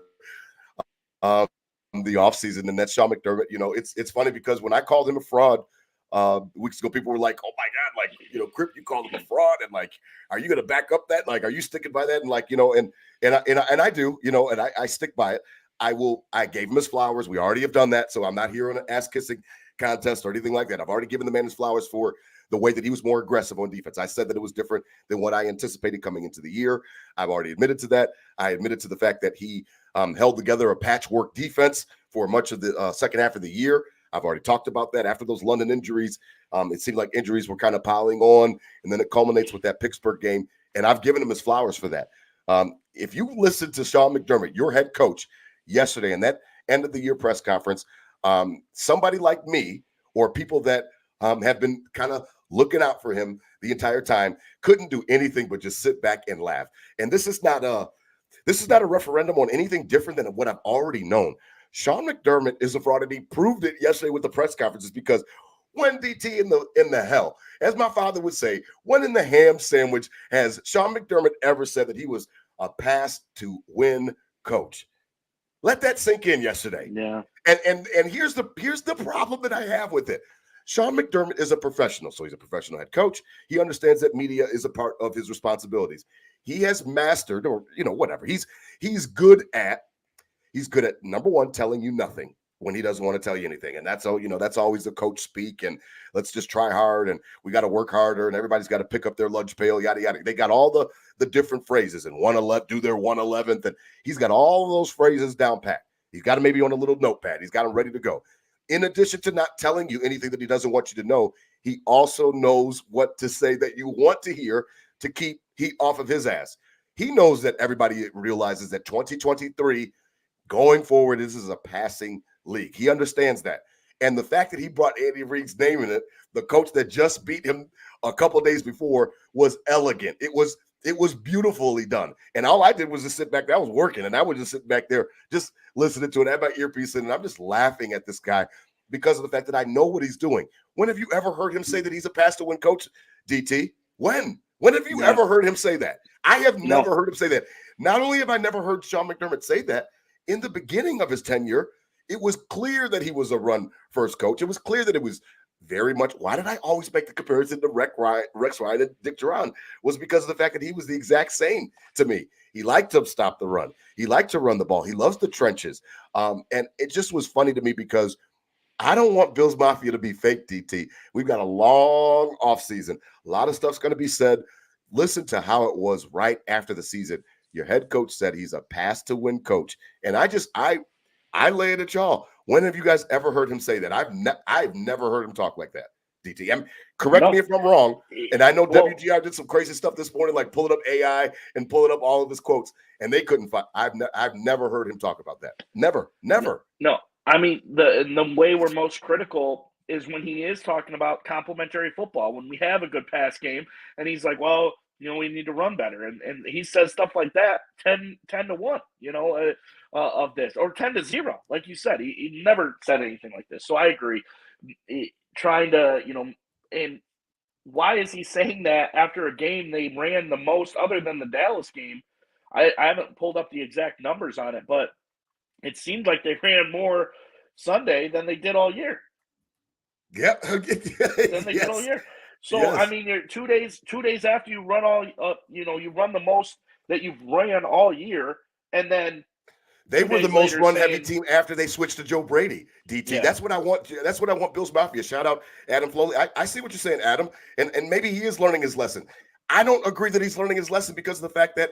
the offseason, and that's Sean McDermott. It's funny because when I called him a fraud weeks ago, people were like, oh, my God, Crip, you called him a fraud. And, are you going to back up that? Are you sticking by that? And, and I do, and I stick by it. I gave him his flowers. We already have done that. So I'm not here on an ass kissing contest or anything like that. I've already given the man his flowers for the way that he was more aggressive on defense. I said that it was different than what I anticipated coming into the year. I've already admitted to that. I admitted to the fact that he held together a patchwork defense for much of the second half of the year. I've already talked about that. After those London injuries, it seemed like injuries were kind of piling on, and then it culminates with that Pittsburgh game, and I've given him his flowers for that. If you listen to Sean McDermott, your head coach, yesterday in that end of the year press conference, somebody like me or people that have been kind of looking out for him the entire time couldn't do anything but just sit back and laugh. And this is not a referendum on anything different than what I've already known. Sean McDermott is a fraud, and he proved it yesterday with the press conferences, because when DT in the hell, as my father would say, when in the ham sandwich has Sean McDermott ever said that he was a pass to win coach? Let that sink in yesterday. Yeah. And here's the problem that I have with it. Sean McDermott is a professional, so he's a professional head coach. He understands that media is a part of his responsibilities. He has mastered, or whatever. He's good at number one, telling you nothing when he doesn't want to tell you anything. And that's always the coach speak, and let's just try hard, and we got to work harder, and everybody's got to pick up their lunch pail, yada yada. They got all the different phrases, and 111, do their 111th, and he's got all of those phrases down pat. He's got them maybe on a little notepad. He's got them ready to go. In addition to not telling you anything that he doesn't want you to know, he also knows what to say that you want to hear to keep heat off of his ass. He knows that everybody realizes that 2023 going forward, this is a passing league. He understands that. And the fact that he brought Andy Reid's name in it, the coach that just beat him a couple of days before, was elegant. It was beautifully done. And all I did was just sit back there. I was working, and I was just sitting back there, just listening to it. I had my earpiece in, and I'm just laughing at this guy because of the fact that I know what he's doing. When have you ever heard him say that he's a pass to win coach, DT? When have you ever heard him say that? I have never heard him say that. Not only have I never heard Sean McDermott say that, in the beginning of his tenure, it was clear that he was a run-first coach. It was clear that it was very much, why did I always make the comparison to Rex Ryan and Dick Duran? Was because of the fact that he was the exact same to me. He liked to stop the run. He liked to run the ball. He loves the trenches. And it just was funny to me because I don't want Bills Mafia to be fake, DT. We've got a long offseason. A lot of stuff's going to be said. Listen to how it was right after the season. Your head coach said he's a pass-to-win coach. And I lay it at y'all. When have you guys ever heard him say that? I've never heard him talk like that, DT. Correct me if I'm wrong. And I know WGR did some crazy stuff this morning, like pulling up AI and pulling up all of his quotes, and they couldn't find. I've never heard him talk about that. Never. No. I mean, the way we're most critical is when he is talking about complementary football, when we have a good pass game, and he's like, well, we need to run better. And he says stuff like that, 10-1, of this, or 10-0, like you said. He never said anything like this. So I agree. Trying to, and why is he saying that after a game they ran the most other than the Dallas game? I haven't pulled up the exact numbers on it, but it seemed like they ran more Sunday than they did all year. Yep. Did all year. So yes. I mean, you're 2 days after you run you run the most that you've ran all year, and then they were the most run-heavy team after they switched to Joe Brady. DT, yeah. That's what I want. That's what I want. Bills Mafia. Shout out Adam Flowley. I see what you're saying, Adam, and maybe he is learning his lesson. I don't agree that he's learning his lesson because of the fact that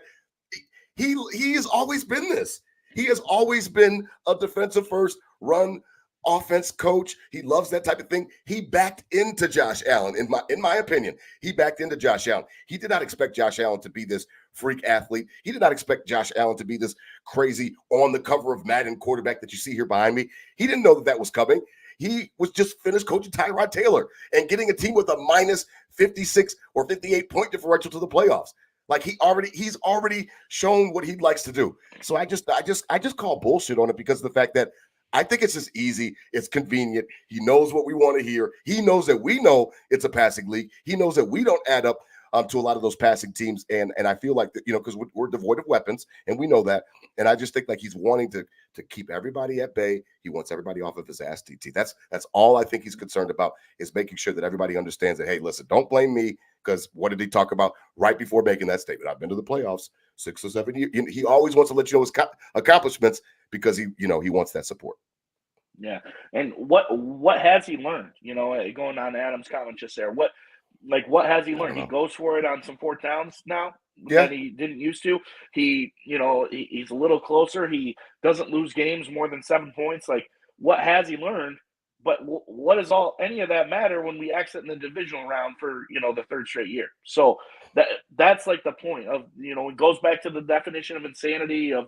he has always been this. He has always been a defensive first run offense coach. He loves that type of thing. He backed into Josh Allen, in my opinion. He backed into Josh Allen. He did not expect Josh Allen to be this freak athlete. He did not expect Josh Allen to be this crazy on the cover of Madden quarterback that you see here behind me. He didn't know that was coming. He was just finished coaching Tyrod Taylor and getting a team with a minus 56 or 58 point differential to the playoffs. Like he's already shown what he likes to do. So I just call bullshit on it because of the fact that I think it's just easy. It's convenient. He knows what we want to hear. He knows that we know it's a passing league. He knows that we don't add up to a lot of those passing teams. And I feel like that, because we're devoid of weapons, and we know that. And I just think like he's wanting to keep everybody at bay. He wants everybody off of his ass, DT. That's all I think he's concerned about, is making sure that everybody understands that, hey, listen, don't blame me, because what did he talk about right before making that statement? I've been to the playoffs 6 or 7 years. He always wants to let you know his accomplishments because he wants that support. Yeah. And what has he learned? Going on Adam's comment just there, what has he learned? He goes for it on some fourth downs now that he didn't used to. He's a little closer. He doesn't lose games more than 7 points. Like, what has he learned? But what does any of that matter when we exit in the divisional round for, the third straight year? So that's like the point of, it goes back to the definition of insanity of,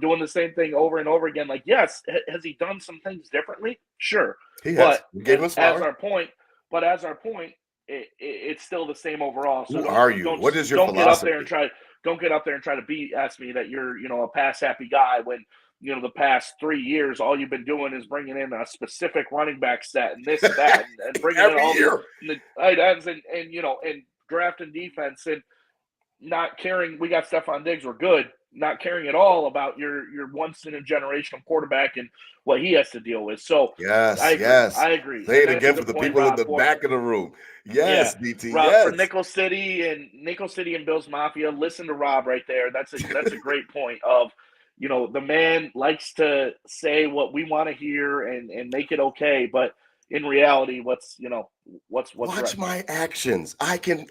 doing the same thing over and over again. Like, yes, has he done some things differently? Sure. He has. We gave him as our point, it's still the same overall. So who are you? What is your philosophy? Don't get up there and try to ask me that you're, a pass happy guy when, the past 3 years, all you've been doing is bringing in a specific running back set and this and that, and bringing in all the tight ends and drafting defense and not caring. We got Stephon Diggs. We're good. Not caring at all about your once in a generation quarterback and what he has to deal with. So yes, I agree. Say it again for the people in the back of the room. Yes, yeah. DT. Rob, yes. For Nickel City and Bills Mafia. Listen to Rob right there. That's a great point of, the man likes to say what we want to hear and make it okay, but in reality, what's watch right? My actions. I can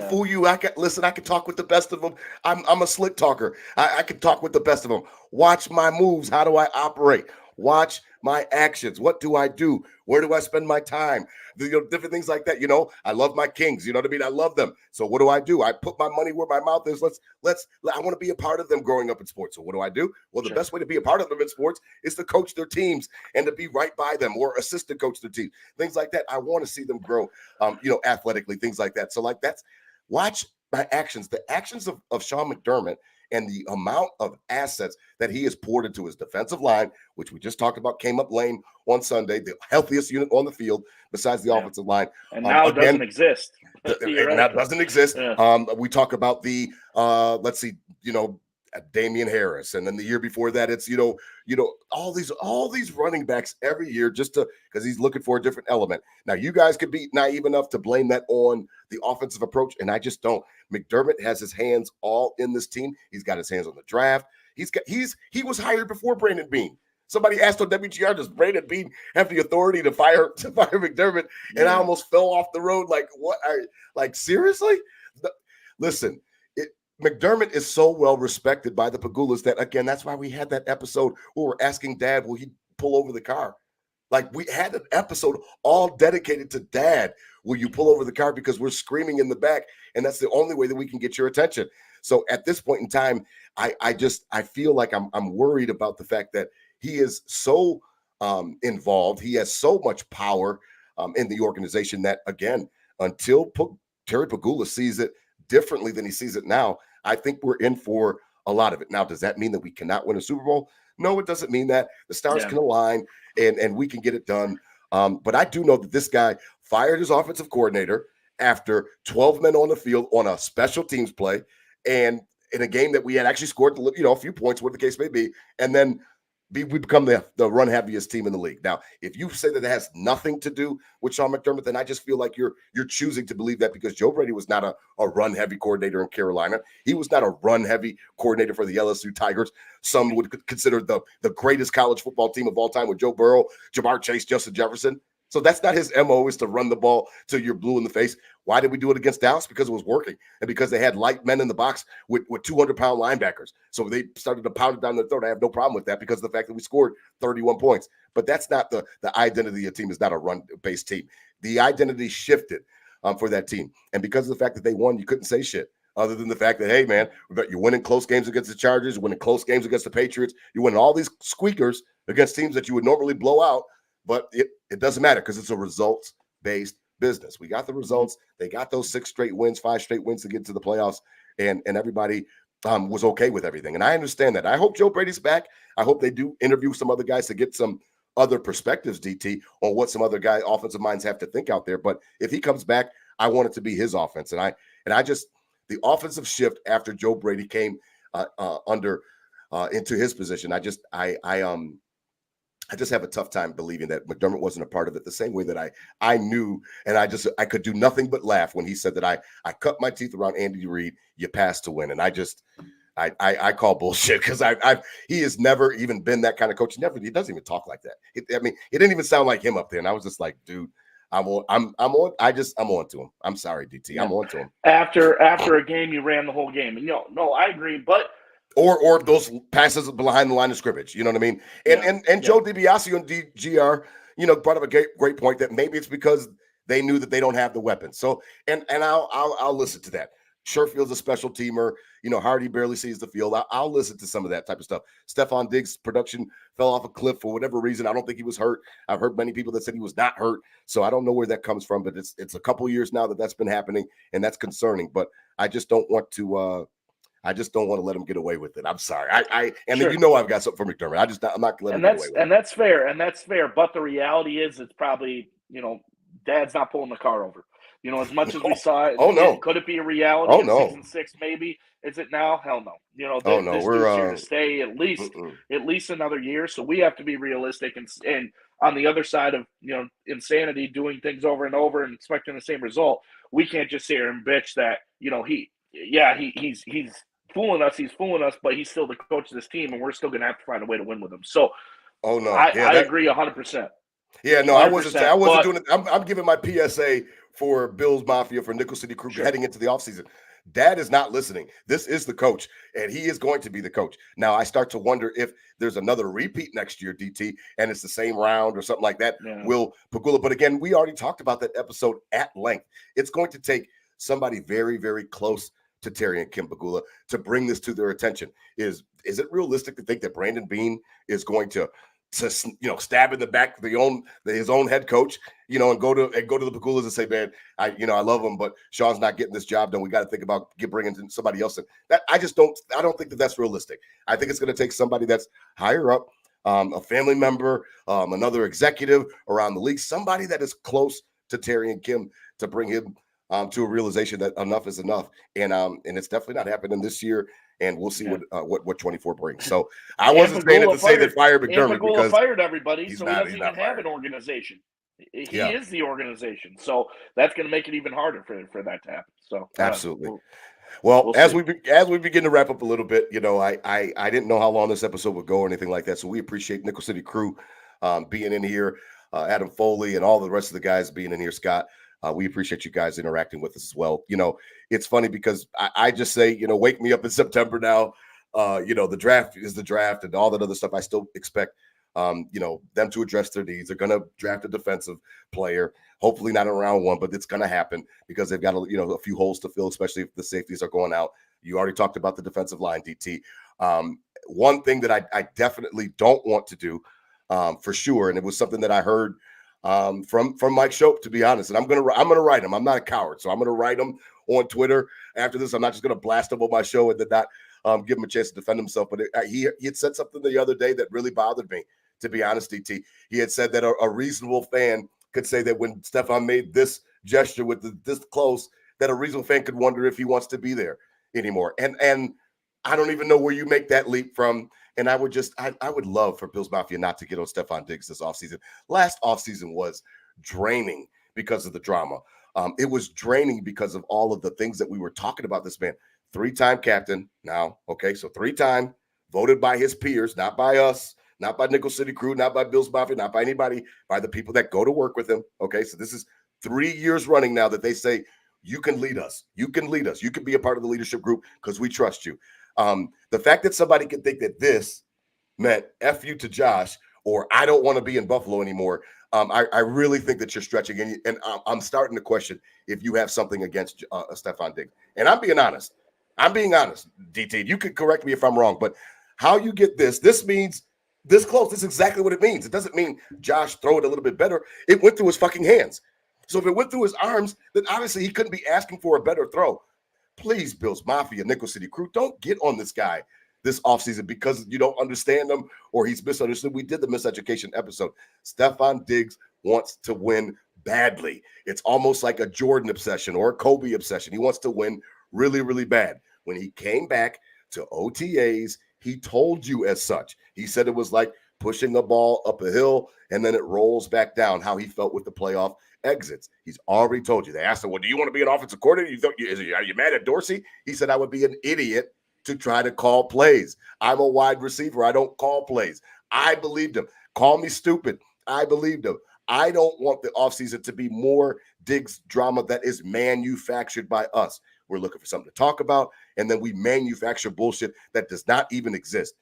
fool you. I can talk with the best of them. I'm a slick talker. I can talk with the best of them. Watch my moves. How do I operate? Watch my actions. What do I do? Where do I spend my time? Different things like that. I love my Kings. You know what I mean? I love them. So what do? I put my money where my mouth is. I want to be a part of them growing up in sports. So what do I do? Well, the best way to be a part of them in sports is to coach their teams and to be right by them or assist to coach their team. Things like that. I want to see them grow, athletically, things like that. So watch my actions. The actions of Sean McDermott and the amount of assets that he has poured into his defensive line, which we just talked about, came up lame on Sunday, the healthiest unit on the field besides the offensive line. And now it doesn't exist. And that doesn't exist. Yeah. We talk about the, Damian Harris, and then the year before that, it's all these running backs every year just because he's looking for a different element. Now, you guys could be naive enough to blame that on the offensive approach, and I just don't. McDermott has his hands all in this team. He's got his hands on the draft. He was hired before Brandon Beane. Somebody asked on WGR, does Brandon Beane have the authority to fire McDermott? And I almost fell off the road. Like, what? Like, seriously? Listen, McDermott is so well respected by the Pegulas that, again, that's why we had that episode where we're asking Dad, will he pull over the car? Like, we had an episode all dedicated to Dad, will you pull over the car? Because we're screaming in the back, and that's the only way that we can get your attention. So at this point in time, I feel like I'm worried about the fact that he is so involved. He has so much power in the organization that, again, until Terry Pegula sees it differently than he sees it now, I think we're in for a lot of it. Now, does that mean that we cannot win a Super Bowl? No, it doesn't mean that. The stars can align and we can get it done. But I do know that this guy fired his offensive coordinator after 12 men on the field on a special teams play, and in a game that we had actually scored, a few points, whatever the case may be, and then we become the run heaviest team in the league. Now, if you say that it has nothing to do with Sean McDermott, then I just feel like you're choosing to believe that because Joe Brady was not a run heavy coordinator in Carolina. He was not a run heavy coordinator for the LSU Tigers. Some would consider the greatest college football team of all time with Joe Burrow, Jamar Chase, Justin Jefferson. So that's not his MO, is to run the ball till you're blue in the face. Why did we do it against Dallas? Because it was working, and because they had light men in the box with 200-pound linebackers. So they started to pound it down their throat. I have no problem with that because of the fact that we scored 31 points. But that's not the identity of the team. Is not a run-based team. The identity shifted for that team. And because of the fact that they won, you couldn't say shit other than the fact that, hey, man, you're winning close games against the Chargers, you're winning close games against the Patriots, you're winning all these squeakers against teams that you would normally blow out. But it doesn't matter because it's a results-based business. We got the results. They got those 5 straight wins to get to the playoffs, and everybody was okay with everything. And I understand that. I hope Joe Brady's back. I hope they do interview some other guys to get some other perspectives, DT, on what some other offensive minds have to think out there. But if he comes back, I want it to be his offense. And I just the offensive shift after Joe Brady came into his position. I just have a tough time believing that McDermott wasn't a part of it, the same way that I knew, and I could do nothing but laugh when he said that I cut my teeth around Andy Reid, you pass to win. And I call bullshit because he has never even been that kind of coach. He doesn't even talk like that. It didn't even sound like him up there. And I was just like, dude, I'm on to him. I'm sorry, DT. Yeah. I'm on to him. After a game, you ran the whole game. And no, I agree, but or those passes behind the line of scrimmage. You know what I mean? And Joe DiBiase on DGR, brought up a great point that maybe it's because they knew that they don't have the weapons. So and I'll listen to that. Sherfield's a special teamer. Hardy barely sees the field. I'll listen to some of that type of stuff. Stephon Diggs' production fell off a cliff for whatever reason. I don't think he was hurt. I've heard many people that said he was not hurt. So I don't know where that comes from, but it's a couple years now that's been happening, and that's concerning. But I just don't want to let him get away with it. I'm sorry. Then I've got something for McDermott. I'm not letting him get away with it. And that's fair. But the reality is, it's probably Dad's not pulling the car over. As much as we saw it. Oh no! Could it be a reality? Oh in no! Season 6, maybe. Is it now? Hell no. This we're here to stay at least another year. So we have to be realistic and on the other side of insanity, doing things over and over and expecting the same result. We can't just sit here and bitch that he's fooling us. He's fooling us, but he's still the coach of this team, and we're still going to have to find a way to win with him. So, oh no, I agree 100%. Yeah, no, I wasn't doing it. I'm giving my PSA for Bills Mafia, for Nickel City Crew heading into the offseason. Dad is not listening. This is the coach, and he is going to be the coach. Now, I start to wonder if there's another repeat next year, DT, and it's the same round or something like that. Yeah. Will Pegula? But again, we already talked about that episode at length. It's going to take somebody very, very close to Terry and Kim Pegula to bring this to their attention. Is it realistic to think that Brandon Beane is going to stab in the back of his own head coach, and go to the Pegulas and say, man, I love him, but Sean's not getting this job done. We got to think about bringing somebody else in. That I don't think that that's realistic. I think it's going to take somebody that's higher up, a family member, another executive around the league, somebody that is close to Terry and Kim to bring him to a realization that enough is enough. And it's definitely not happening this year. and we'll see Yeah. what 24 brings. So I wasn't saying it to say that fire McDermott Pagula because fired everybody, he's so not- he he's doesn't not even have fired. an organization. He Yeah. is the organization, so that's going to make it even harder for that to happen. So Absolutely. Well, we'll as see. we begin to wrap up a little bit, you know, I didn't know how long this episode would go or anything like that. So we appreciate Nickel City Crew being in here, Adam Foley, and all the rest of the guys being in here. Scott, we appreciate you guys interacting with us as well. You know, it's funny because I just say, you know, wake me up in September now. You know, the draft is the draft and all that other stuff. I still expect, you know, them to address their needs. They're going to draft a defensive player. Hopefully not in round one, but it's going to happen because they've got a few holes to fill, especially if the safeties are going out. You already talked about the defensive line, DT. One thing that I definitely don't want to do, for sure, and it was something that I heard from Mike Shope, to be honest. And I'm gonna write him. I'm not a coward, so I'm gonna write him on Twitter after this. I'm not just gonna blast him on my show and then not give him a chance to defend himself. But he had said something the other day that really bothered me. To be honest, DT, he had said that a reasonable fan could say that when Stefan made this gesture with this close, that a reasonable fan could wonder if he wants to be there anymore. And I don't even know where you make that leap from. And I would love for Bills Mafia not to get on Stefan Diggs this offseason. Last offseason was draining because of the drama. It was draining because of all of the things that we were talking about this man. 3-time captain now. Okay, so 3-time, voted by his peers, not by us. Not by Nickel City Crew, not by Bills Mafia, not by anybody, by the people that go to work with him. Okay, so this is 3 years running now that they say, you can lead us. You can lead us. You can be a part of the leadership group because we trust you. The fact that somebody can think that this meant F you to Josh or I don't want to be in Buffalo anymore, I really think that you're stretching. And I'm starting to question if you have something against Stefan Diggs. And I'm being honest. DT. You could correct me if I'm wrong, but how you get this means this close. This is exactly what it means. It doesn't mean Josh throw it a little bit better. It went through his fucking hands. So if it went through his arms, then obviously he couldn't be asking for a better throw. Please, Bills Mafia, Nickel City Crew, don't get on this guy this offseason because you don't understand him or he's misunderstood. We did the miseducation episode. Stefan Diggs wants to win badly. It's almost like a Jordan obsession or a Kobe obsession. He wants to win really, really bad. When he came back to OTAs, he told you as such. He said it was like pushing a ball up a hill and then it rolls back down, how he felt with the playoff exits. He's already told you. They asked him, well, do you want to be an offensive coordinator? Are you mad at Dorsey? He said, I would be an idiot to try to call plays. I'm a wide receiver. I don't call plays. I believed him. Call me stupid. I believed him. I don't want the offseason to be more Diggs drama that is manufactured by us. We're looking for something to talk about, and then we manufacture bullshit that does not even exist.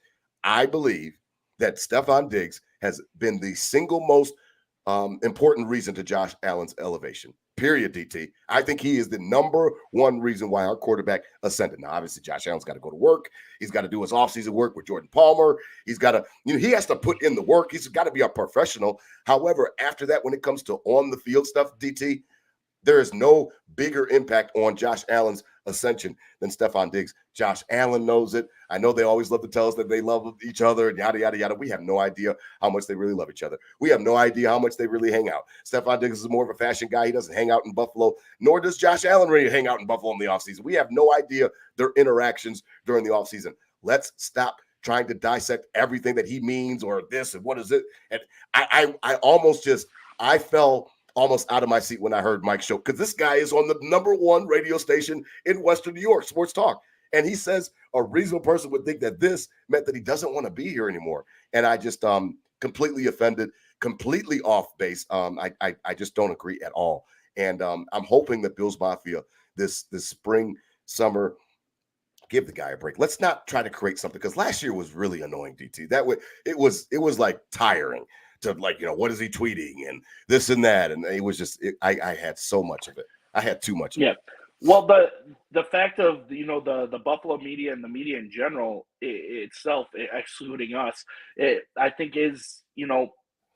I believe that Stefan Diggs has been the single most important reason to Josh Allen's elevation. Period, DT. I think he is the number one reason why our quarterback ascended. Now, obviously, Josh Allen's got to go to work. He's got to do his offseason work with Jordan Palmer. He's got to, he has to put in the work. He's got to be a professional. However, after that, when it comes to on the field stuff, DT, there is no bigger impact on Josh Allen's ascension than Stefan Diggs. Josh Allen knows it. I know they always love to tell us that they love each other and yada, yada, yada. We have no idea how much they really love each other. We have no idea how much they really hang out. Stefan Diggs is more of a fashion guy. He doesn't hang out in Buffalo, nor does Josh Allen really hang out in Buffalo in the offseason. We have no idea their interactions during the offseason. Let's stop trying to dissect everything that he means or this and what is it. And I fell almost out of my seat when I heard Mike Shope, because this guy is on the #1 radio station in Western New York, Sports Talk. And he says a reasonable person would think that this meant that he doesn't want to be here anymore. And I just completely offended, completely off base. I just don't agree at all. And I'm hoping that Bills Mafia this spring, summer, give the guy a break. Let's not try to create something, because last year was really annoying, DT. That way it was like tiring to, like, what is he tweeting and this and that. And it was just, I had so much of it. I had too much of it. Well, the fact of, the Buffalo media and the media in general itself, excluding us, I think is,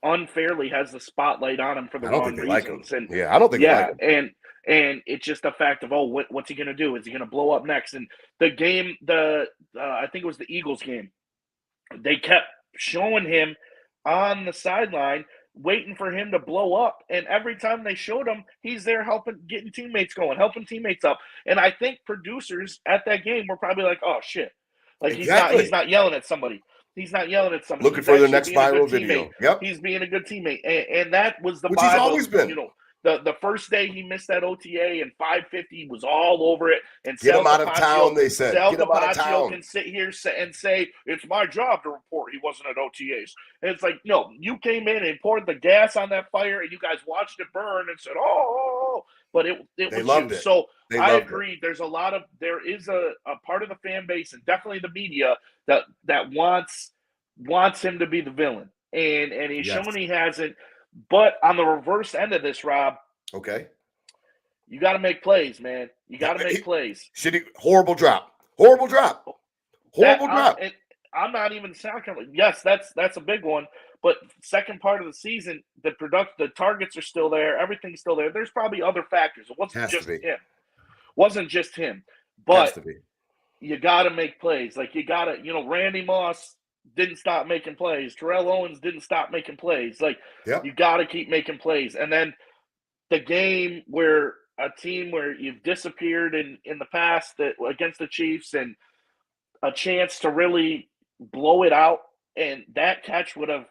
unfairly has the spotlight on him for the wrong reasons. Like him. And I don't think they like him. And it's just a fact of, what's he going to do? Is he going to blow up next? And the game, I think it was the Eagles game, they kept showing him on the sideline, waiting for him to blow up. And every time they showed him, he's there getting teammates going, helping teammates up. And I think producers at that game were probably like, oh, shit, Like Exactly. he's not yelling at somebody. He's not yelling at somebody. Looking for the next viral video. Yep. He's being a good teammate, and that was the Which vibe he's always of, been. you know, the first day he missed that OTA and 550 was all over it. And get him out of town, they said. Sal Get him out of town. can sit here and say, it's my job to report he wasn't at OTAs. And it's like, no, you came in and poured the gas on that fire and you guys watched it burn and said, oh. But it was loved you. it. So I agree. It. There is a part of the fan base and definitely the media that wants him to be the villain. And he's shown he hasn't. But on the reverse end of this, Rob, okay, you got to make plays, man. You got to make plays. Horrible drop. I'm not even sounding. Yes, that's a big one. But second part of the season, the targets are still there. Everything's still there. There's probably other factors. It wasn't just him. But you got to make plays. Like you got to, Randy Moss didn't stop making plays. Terrell Owens didn't stop making plays. Like you got to keep making plays. And then the game where a team where you've disappeared in the past that against the Chiefs and a chance to really blow it out, and that catch would have,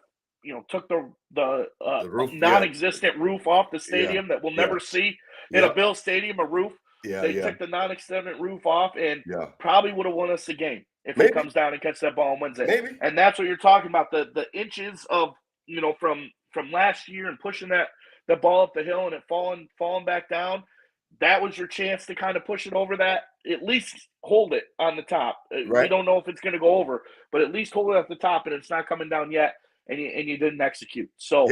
took the roof, non-existent roof off the stadium that we'll never see in a Bill Stadium, a roof. They took the non-existent roof off and probably would have won us the game if he comes down and catches that ball and wins it. Maybe. And that's what you're talking about, the inches of, from last year and pushing the ball up the hill and it falling back down. That was your chance to kind of push it over that, at least hold it on the top. Right. We don't know if it's going to go over, but at least hold it at the top, and it's not coming down yet, and you didn't execute. So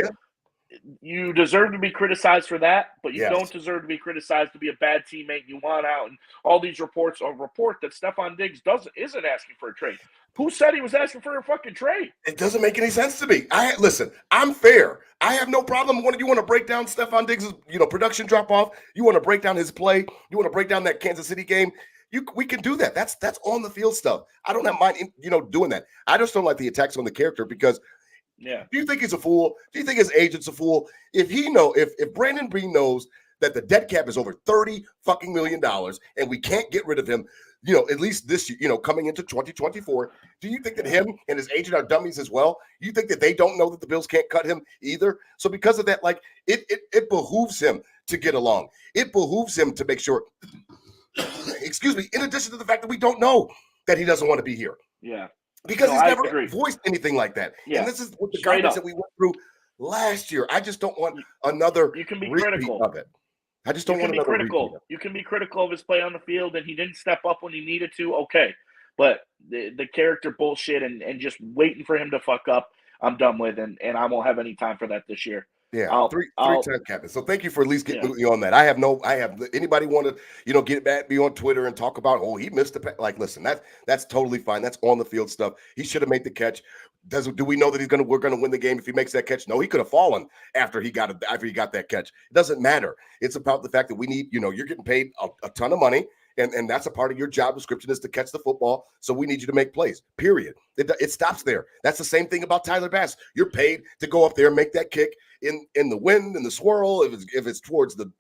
you deserve to be criticized for that, but you don't deserve to be criticized to be a bad teammate. You want out, and all these reports report that Stefon Diggs isn't asking for a trade. Who said he was asking for a fucking trade? It doesn't make any sense to me. Listen, I'm fair. I have no problem. You want to break down Stefon Diggs' production drop off. You want to break down his play. You want to break down that Kansas City game. We can do that. That's on the field stuff. I don't have mind doing that. I just don't like the attacks on the character because do you think he's a fool? Do you think his agent's a fool? If Brandon Beane knows that the dead cap is over $30 fucking million and we can't get rid of him, at least this year, coming into 2024, do you think that him and his agent are dummies as well? You think that they don't know that the Bills can't cut him either? So because of that, it behooves him to get along. It behooves him to make sure, excuse me, in addition to the fact that we don't know that he doesn't want to be here. Yeah. Because he's never voiced anything like that. Yeah. And this is what the guidance that we went through last year. I just don't want another you can be critical of it. I just don't want to be critical. You can be critical of his play on the field, and he didn't step up when he needed to. Okay, but the character bullshit and just waiting for him to fuck up, I'm done with, and I won't have any time for that this year. Yeah, three-time captain. So thank you for at least getting me on that. I have anybody want to get at me on Twitter and talk about he missed the listen, that's totally fine. That's on the field stuff. He should have made the catch. Do we know that we're gonna win the game if he makes that catch? No, he could have fallen after he got that catch. It doesn't matter. It's about the fact that we need, you're getting paid a ton of money. And that's a part of your job description is to catch the football. So we need you to make plays, period. It stops there. That's the same thing about Tyler Bass. You're paid to go up there and make that kick in the wind, in the swirl, if it's towards the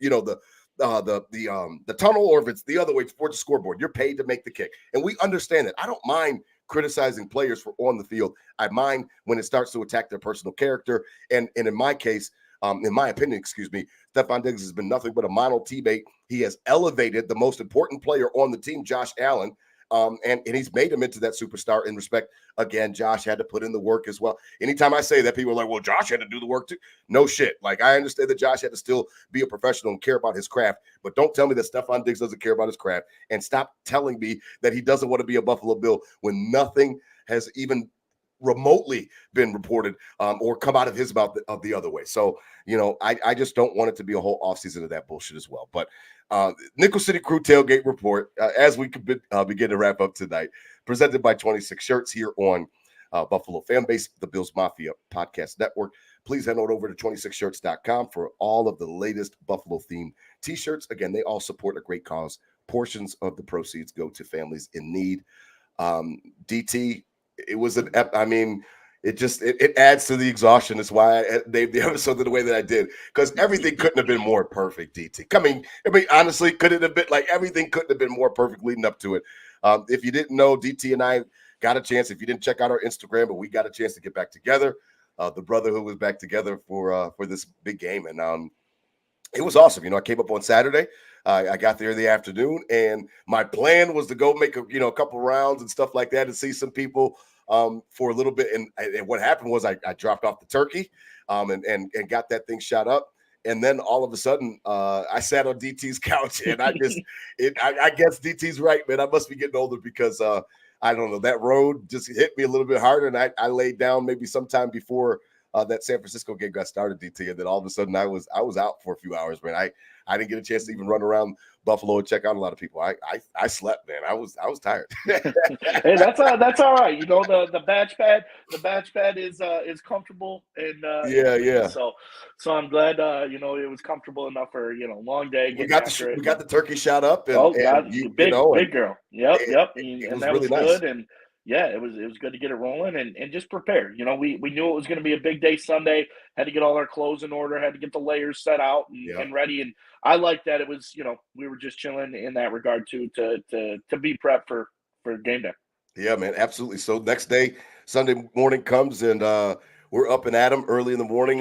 tunnel, or if it's the other way towards the scoreboard. You're paid to make the kick. And we understand that. I don't mind criticizing players for on the field. I mind when it starts to attack their personal character. And in my case, in my opinion, Stefon Diggs has been nothing but a model teammate. He has elevated the most important player on the team, Josh Allen, and he's made him into that superstar in respect. Again, Josh had to put in the work as well. Anytime I say that, people are like, well, Josh had to do the work too. No shit. I understand that Josh had to still be a professional and care about his craft, but don't tell me that Stefon Diggs doesn't care about his craft, and stop telling me that he doesn't want to be a Buffalo Bill when nothing has even remotely been reported or come out of his mouth of the other way. So, I just don't want it to be a whole offseason of that bullshit as well. But Nickel City Crew Tailgate Report, as we begin to wrap up tonight, presented by 26 Shirts here on Buffalo Fanbase, the Bills Mafia Podcast Network. Please head on over to 26shirts.com for all of the latest Buffalo-themed T-shirts. Again, they all support a great cause. Portions of the proceeds go to families in need. DT, it was it adds to the exhaustion. That's why I named the episode the way that I did, because everything couldn't have been more perfect, DT. Honestly, could it have been everything couldn't have been more perfect leading up to it. If you didn't know, DT and I got a chance. If you didn't check out our Instagram, but we got a chance to get back together. The brotherhood was back together for this big game, and it was awesome. I came up on Saturday. I got there in the afternoon, and my plan was to go make a couple rounds and stuff like that, and see some people for a little bit. And what happened was I dropped off the turkey, and got that thing shot up. And then all of a sudden, I sat on DT's couch, and I guess DT's right, man. I must be getting older because I don't know, that road just hit me a little bit harder, and I laid down maybe sometime before that San Francisco game got started, DT, and then all of a sudden I was out for a few hours, man. I didn't get a chance to even run around Buffalo and check out a lot of people. I slept, man. I was tired. Hey, that's all right. The batch pad is comfortable, and yeah. So I'm glad it was comfortable enough for long day. We got the turkey shot up, and big girl. Yep. It that was really nice. good, and yeah, it was good to get it rolling and just prepare. We knew it was going to be a big day Sunday. Had to get all our clothes in order. Had to get the layers set out and ready. And I like that it was we were just chilling in that regard too to be prepped for game day. Yeah, man, absolutely. So next day, Sunday morning comes, and we're up and at 'em early in the morning.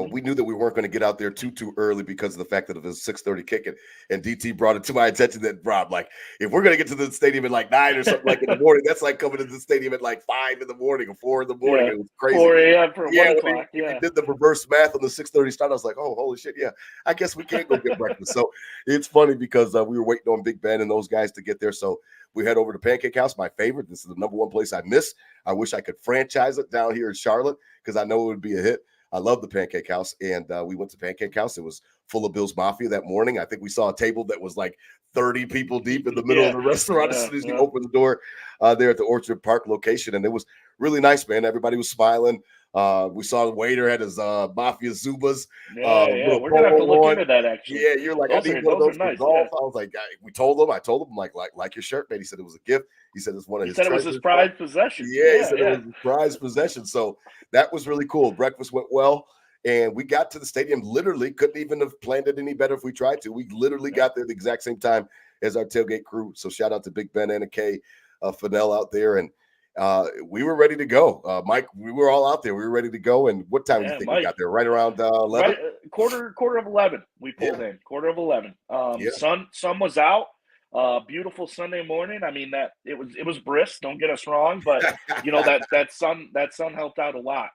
We knew that we weren't going to get out there too early because of the fact that it was 6:30 kicking. And DT brought it to my attention that, Rob, like, if we're going to get to the stadium at like 9 or something like in the morning, that's like coming to the stadium at like 5 in the morning or 4 in the morning. Yeah. It was crazy. 4 a.m. for 1 o'clock. We did the reverse math on the 6:30 start. I was like, oh, holy shit. Yeah, I guess we can't go get breakfast. So it's funny because we were waiting on Big Ben and those guys to get there. So we head over to Pancake House, my favorite. This is the number one place I miss. I wish I could franchise it down here in Charlotte because I know it would be a hit. I love the Pancake House, and we went to Pancake House. It was full of Bills Mafia that morning. I think we saw a table that was like 30 people deep in the middle of the restaurant as soon as you opened the door there at the Orchard Park location, and it was really nice, man. Everybody was smiling. We saw the waiter had his Mafia Zubas. We're gonna have to look into that, actually. Yeah, you're like, I need one of those for golf. I was like, I told him, like your shirt, man. He said it was a gift. He said it's one of his. He said it was his prized possession. Yeah, he said it was his prized possession. So that was really cool. Breakfast went well, and we got to the stadium. Literally, couldn't even have planned it any better if we tried to. We literally got there the exact same time as our tailgate crew. So shout out to Big Ben and Kay Fennell out there, and we were ready to go. Mike, we were all out there. We were ready to go. And what time do you think we got there? Right around 11? Right, quarter of 11. We pulled in. Quarter of 11. Sun was out. Beautiful Sunday morning. I mean, that it was brisk. Don't get us wrong, but that sun helped out a lot.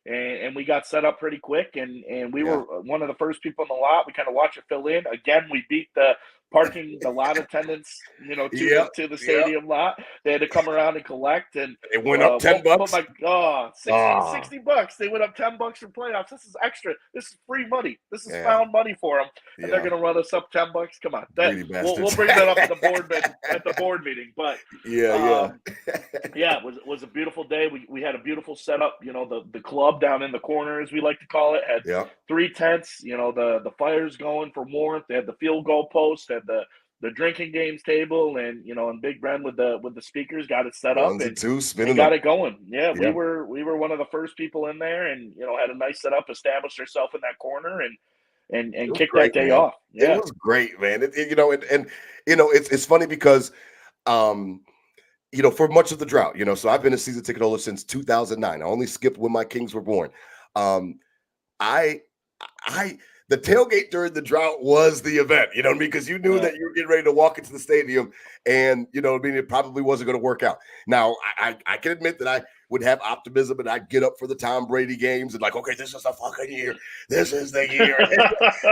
And we got set up pretty quick, and we were one of the first people in the lot. We kind of watched it fill in. Again, we beat the lot attendants, to the stadium lot. They had to come around and collect, and it went up $10. $60. They went up $10 for playoffs. This is extra. This is free money. This is found money for them, and they're going to run us up $10. Come on, we'll bring that up at the board meeting. But it was a beautiful day. We had a beautiful setup. The club down in the corner, as we like to call it, had 3 tents. The fires going for warmth. They had the field goal post. Had the drinking games table, and Big Ben with the speakers got it set up and got it going. We were one of the first people in there, and had a nice setup, established ourselves in that corner, and kicked that day off. It was great, man. It's funny because for much of the drought, so I've been a season ticket holder since 2009. I only skipped when my Kings were born. The tailgate during the drought was the event, you know what I mean? Because you knew that you were getting ready to walk into the stadium, and it probably wasn't going to work out. Now, I can admit that I would have optimism, and I'd get up for the Tom Brady games and like, okay, this is the fucking year. This is the year.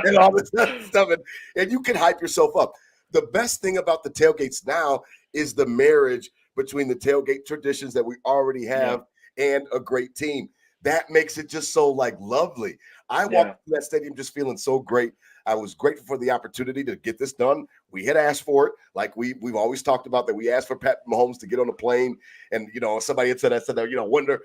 and all this stuff. And you can hype yourself up. The best thing about the tailgates now is the marriage between the tailgate traditions that we already have and a great team. That makes it just so lovely. I walked through that stadium just feeling so great. I was grateful for the opportunity to get this done. We had asked for it. Like we've always talked about that. We asked for Pat Mahomes to get on a plane, and somebody had said, I wonder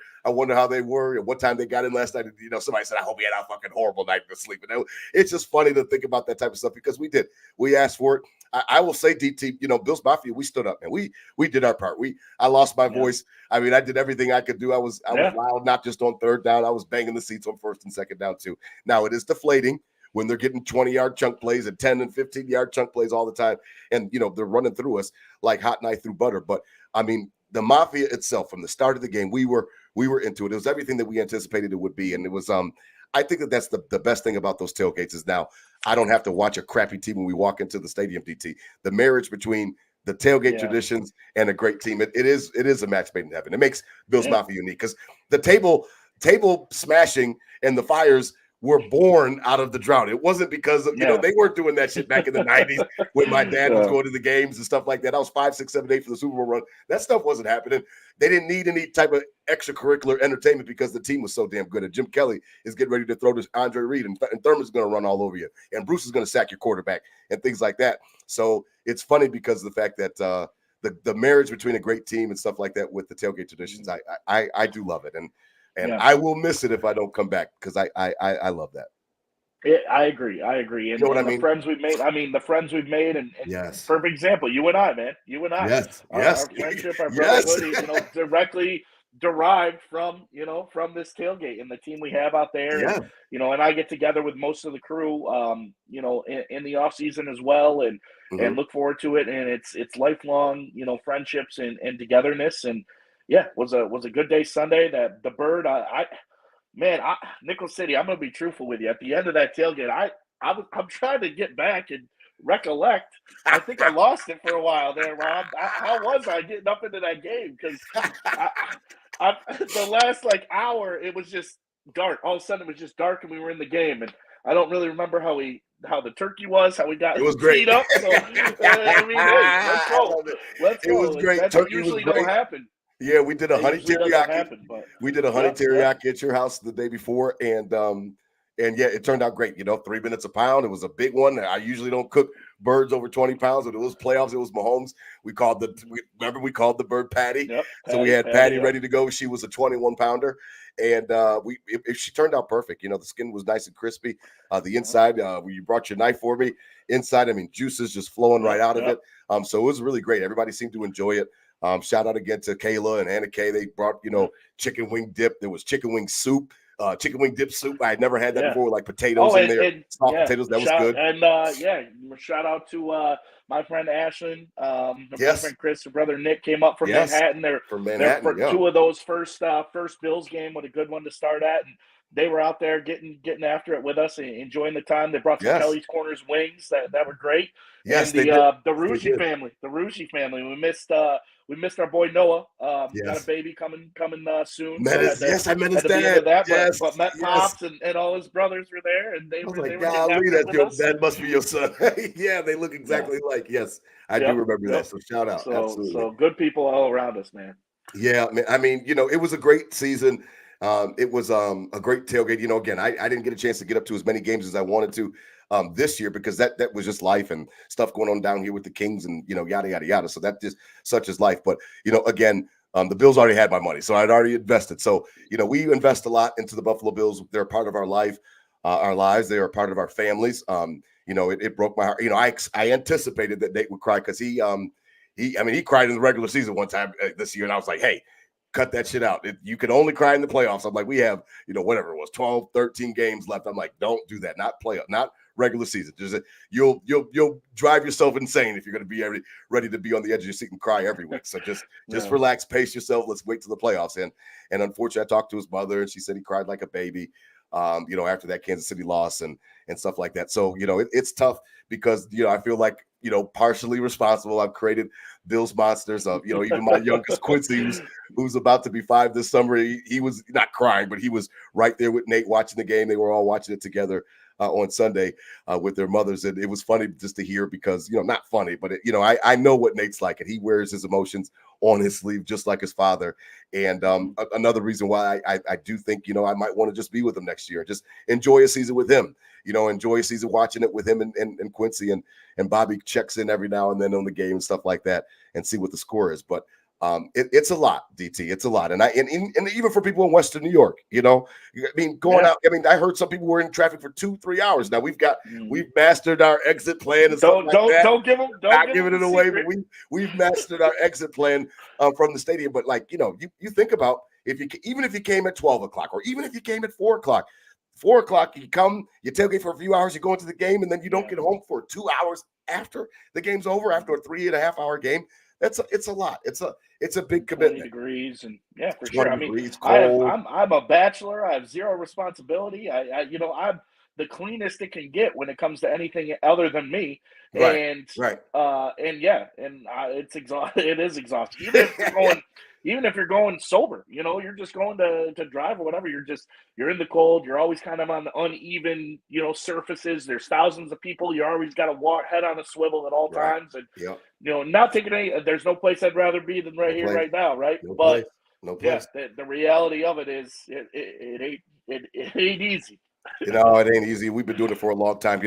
how they were and what time they got in last night. Somebody said, I hope he had a fucking horrible night to sleep. And it's just funny to think about that type of stuff because we did. We asked for it. I will say, DT, Bills Mafia, we stood up, man. We did our part. I lost my voice. I mean, I did everything I could do. I was loud, not just on third down. I was banging the seats on first and second down too. Now it is deflating when they're getting 20-yard chunk plays and 10 and 15-yard chunk plays all the time. And, they're running through us like hot knife through butter. But, I mean, the Mafia itself from the start of the game, we were into it. It was everything that we anticipated it would be, and it was I think that's the best thing about those tailgates is now I don't have to watch a crappy team when we walk into the stadium. DT, the marriage between the tailgate traditions and a great team, it is a match made in heaven. It makes Bills Mafia unique because the table smashing and the fires were born out of the drought. It wasn't because of, they weren't doing that shit back in the 90s when my dad was going to the games and stuff like that. I was 5, 6, 7, 8 for the Super Bowl run. That stuff wasn't happening. They didn't need any type of extracurricular entertainment because the team was so damn good. And Jim Kelly is getting ready to throw to Andre Reed, and Thurman's going to run all over you. And Bruce is going to sack your quarterback and things like that. So it's funny because of the fact that the marriage between a great team and stuff like that with the tailgate traditions, I do love it. And I will miss it if I don't come back because I love that. I agree. And, you know what I mean? The friends we've made, and yes, perfect example. You and I, man. You and I. Yes. Our friendship, our brotherhood, directly derived from this tailgate and the team we have out there. Yeah. And I get together with most of the crew, in the off season as well, and look forward to it. And it's lifelong, friendships and togetherness. And yeah, was a good day Sunday. That the bird, Nickel City, I'm gonna be truthful with you. At the end of that tailgate, I'm trying to get back and recollect. I think I lost it for a while there, Rob. How was I getting up into that game? Because the last hour, it was just dark. All of a sudden, it was just dark, and we were in the game. And I don't really remember how the turkey was, how we got it was great up. So let's go. Let's go. It was great. That's Turkey usually was great. don't happen. Yeah, we did a honey teriyaki. We did a honey teriyaki at your house the day before, and yeah, it turned out great. 3 minutes a pound. It was a big one. I usually don't cook birds over 20 pounds, but it was playoffs. It was Mahomes. We called the bird Patty. Yep, so we had Patty ready to go. She was a 21 pounder, and she turned out perfect. The skin was nice and crispy. The inside, you brought your knife for me. Inside, juices just flowing right out of it. So it was really great. Everybody seemed to enjoy it. Shout out again to Kayla and Anna Kay. They brought, chicken wing dip. There was chicken wing soup, chicken wing dip soup. I had never had that before, with potatoes in there, soft potatoes. That was good. And shout out to my friend Ashlyn, her boyfriend Chris, her brother Nick came up from Manhattan. They're for two of those first Bills game. What a good one to start at. And they were out there getting after it with us and enjoying the time. They brought some Kelly's Corners wings that were great. Yes, and the Rushi family. We missed our boy Noah. Got a baby coming soon. I met his dad. But met Pops and all his brothers were there, and they were golly, that must be your son. Yeah, they look exactly like. Yes, I do remember that. So shout out. Absolutely. So good people all around us, man. Yeah, it was a great season. It was a great tailgate. Again, I didn't get a chance to get up to as many games as I wanted to this year because that was just life and stuff going on down here with the Kings and yada yada yada. So that just such is life. But again, the Bills already had my money, so I'd already invested. So we invest a lot into the Buffalo Bills. They're a part of our life, our lives. They are a part of our families. It broke my heart. I anticipated that Nate would cry because he cried in the regular season one time this year, and I was like, hey, cut that shit out. You can only cry in the playoffs. I'm like, we have, whatever it was, 12, 13 games left. I'm like, don't do that. Not playoff, not regular season. Just you'll drive yourself insane if you're going to be ready to be on the edge of your seat and cry every week. So just relax, pace yourself. Let's wait till the playoffs. And unfortunately, I talked to his mother, and she said he cried like a baby. After that Kansas City loss and stuff like that. So, it's tough because, I feel like, partially responsible. I've created Bills monsters of, even my youngest Quincy, who's about to be 5 this summer. He was not crying, but he was right there with Nate watching the game. They were all watching it together on Sunday with their mothers. And it was funny just to hear because, not funny, but I know what Nate's like, and he wears his emotions on his sleeve, just like his father. And another reason why I do think, I might want to just be with him next year, just enjoy a season with him, enjoy a season watching it with him and Quincy and Bobby checks in every now and then on the game and stuff like that and see what the score is. But it's a lot, DT. It's a lot. And even for people in Western New York, going out. I heard some people were in traffic for 2-3 hours. Now we've mastered our exit plan and stuff like that. Don't give them, not giving it away, but we've mastered our exit plan from the stadium. But you think about even if you came at 12 o'clock or even if you came at 4 o'clock, 4 o'clock, you come, you tailgate for a few hours, you go into the game, and then you don't get home for 2 hours after the game's over, after a 3.5 hour game. it's a lot. It's a big 20 commitment. degrees and yeah, for 20 sure. I mean, degrees, cold. I'm a bachelor. I have zero responsibility. I'm the cleanest it can get when it comes to anything other than me. Right, And right. it's exhausting. It is exhausting. Even if you're going sober, you're just going to drive or whatever. You're in the cold. You're always kind of on the uneven, surfaces. There's thousands of people. You always got to walk head on a swivel at all Right. times. And Yep. not taking any. There's no place I'd rather be than right here, right now, right? No But place. No yeah, place. the reality of it is it ain't easy. It ain't easy. We've been doing it for a long time.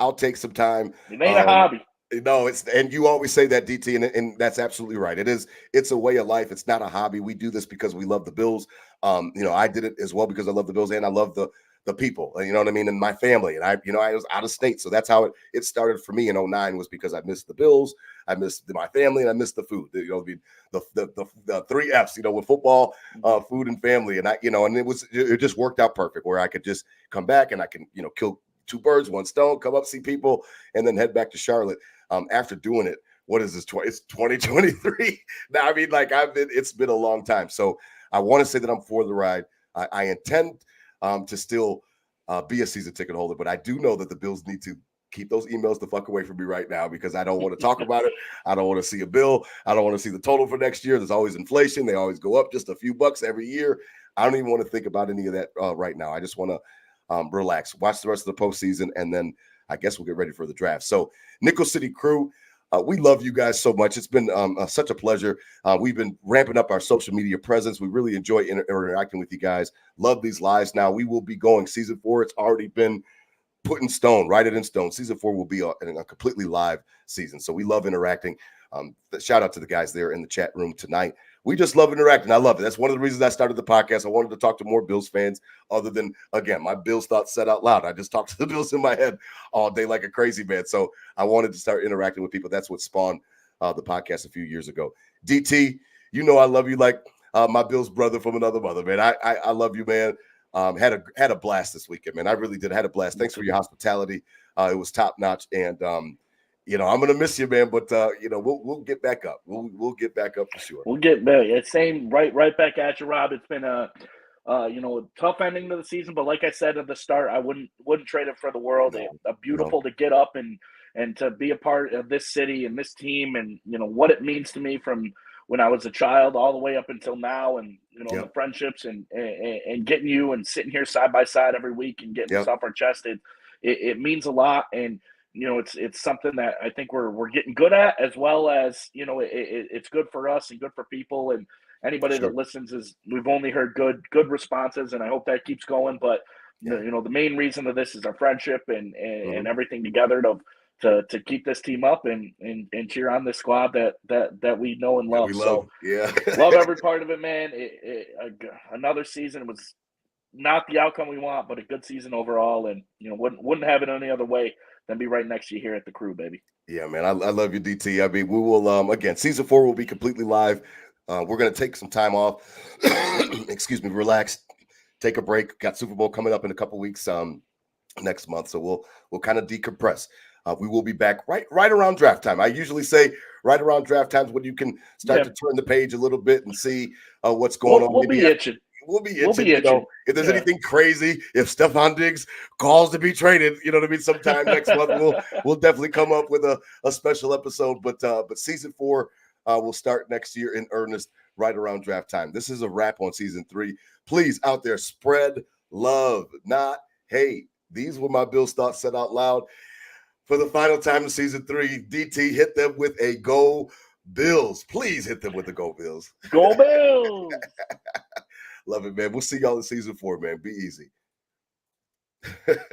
I'll take some time. It ain't a hobby. No, and you always say that, DT, and that's absolutely right. It's a way of life. It's not a hobby. We do this because we love the Bills. I did it as well because I love the Bills and I love the people, you know what I mean, and my family. And I was out of state. So that's how it started for me in 2009 was because I missed the Bills, I missed my family, and I missed the food. The three F's, with football, food, and family. And and it just worked out perfect where I could just come back and I can, kill two birds, one stone, come up, see people, and then head back to Charlotte. After doing it, what is this? It's 2023 now. I mean, it's been a long time. So I want to say that I'm for the ride. I intend to still be a season ticket holder, but I do know that the Bills need to keep those emails the fuck away from me right now because I don't want to talk about it. I don't want to see a bill. I don't want to see the total for next year. There's always inflation. They always go up just a few bucks every year. I don't even want to think about any of that right now. I just want to relax, watch the rest of the postseason, and then I guess we'll get ready for the draft. So, Nickel City Crew, we love you guys so much. It's been such a pleasure. We've been ramping up our social media presence. We really enjoy interacting with you guys. Love these lives. Now, we will be going season 4. It's already been put in stone, write it in stone. Season 4 will be a completely live season. So we love interacting. Shout out to the guys there in the chat room tonight. We just love interacting. I love it. That's one of the reasons I started the podcast. I wanted to talk to more Bills fans other than, again, my Bills thoughts said out loud. I just talked to the Bills in my head all day like a crazy man. So I wanted to start interacting with people. That's what spawned the podcast a few years ago. DT, I love you like my Bills brother from another mother, man. I love you, man. Had a blast this weekend, man. I really did. I had a blast. Thanks for your hospitality. It was top notch. And, I'm gonna miss you, man. But we'll get back up. We'll get back up for sure. We'll get back. It's same right back at you, Rob. It's been a tough ending to the season, but like I said at the start, I wouldn't trade it for the world. Beautiful to get up and to be a part of this city and this team, and what it means to me from when I was a child all the way up until now, and the friendships and getting you and sitting here side by side every week and getting this off our chest. It means a lot, and it's something that I think we're getting good at, as well as it's good for us and good for people, and anybody that listens we've only heard good responses, and I hope that keeps going. But the main reason of this is our friendship and everything together to keep this team up and cheer on this squad that we know and love. Love every part of it, man. Another season was not the outcome we want, but a good season overall, and wouldn't have it any other way than be right next to you here at the Crew, baby. Yeah, man, I love you, DT. I mean, we will again, season 4 will be completely live. We're gonna take some time off. Excuse me, relax, take a break. Got Super Bowl coming up in a couple weeks next month, so we'll kind of decompress. We will be back right around draft time. I usually say right around draft times when you can start to turn the page a little bit and see what's going on. We'll be itching. We'll be itching. If there's anything crazy, if Stephon Diggs calls to be traded, you know what I mean? Sometime next month, we'll definitely come up with a special episode. But season 4 will start next year in earnest, right around draft time. This is a wrap on season 3. Please, out there, spread love, not hate. These were my Bills thoughts said out loud. For the final time in season 3, DT, hit them with a Go Bills. Please hit them with the Go Bills. Go Bills. Love it, man. We'll see y'all in season 4, man. Be easy.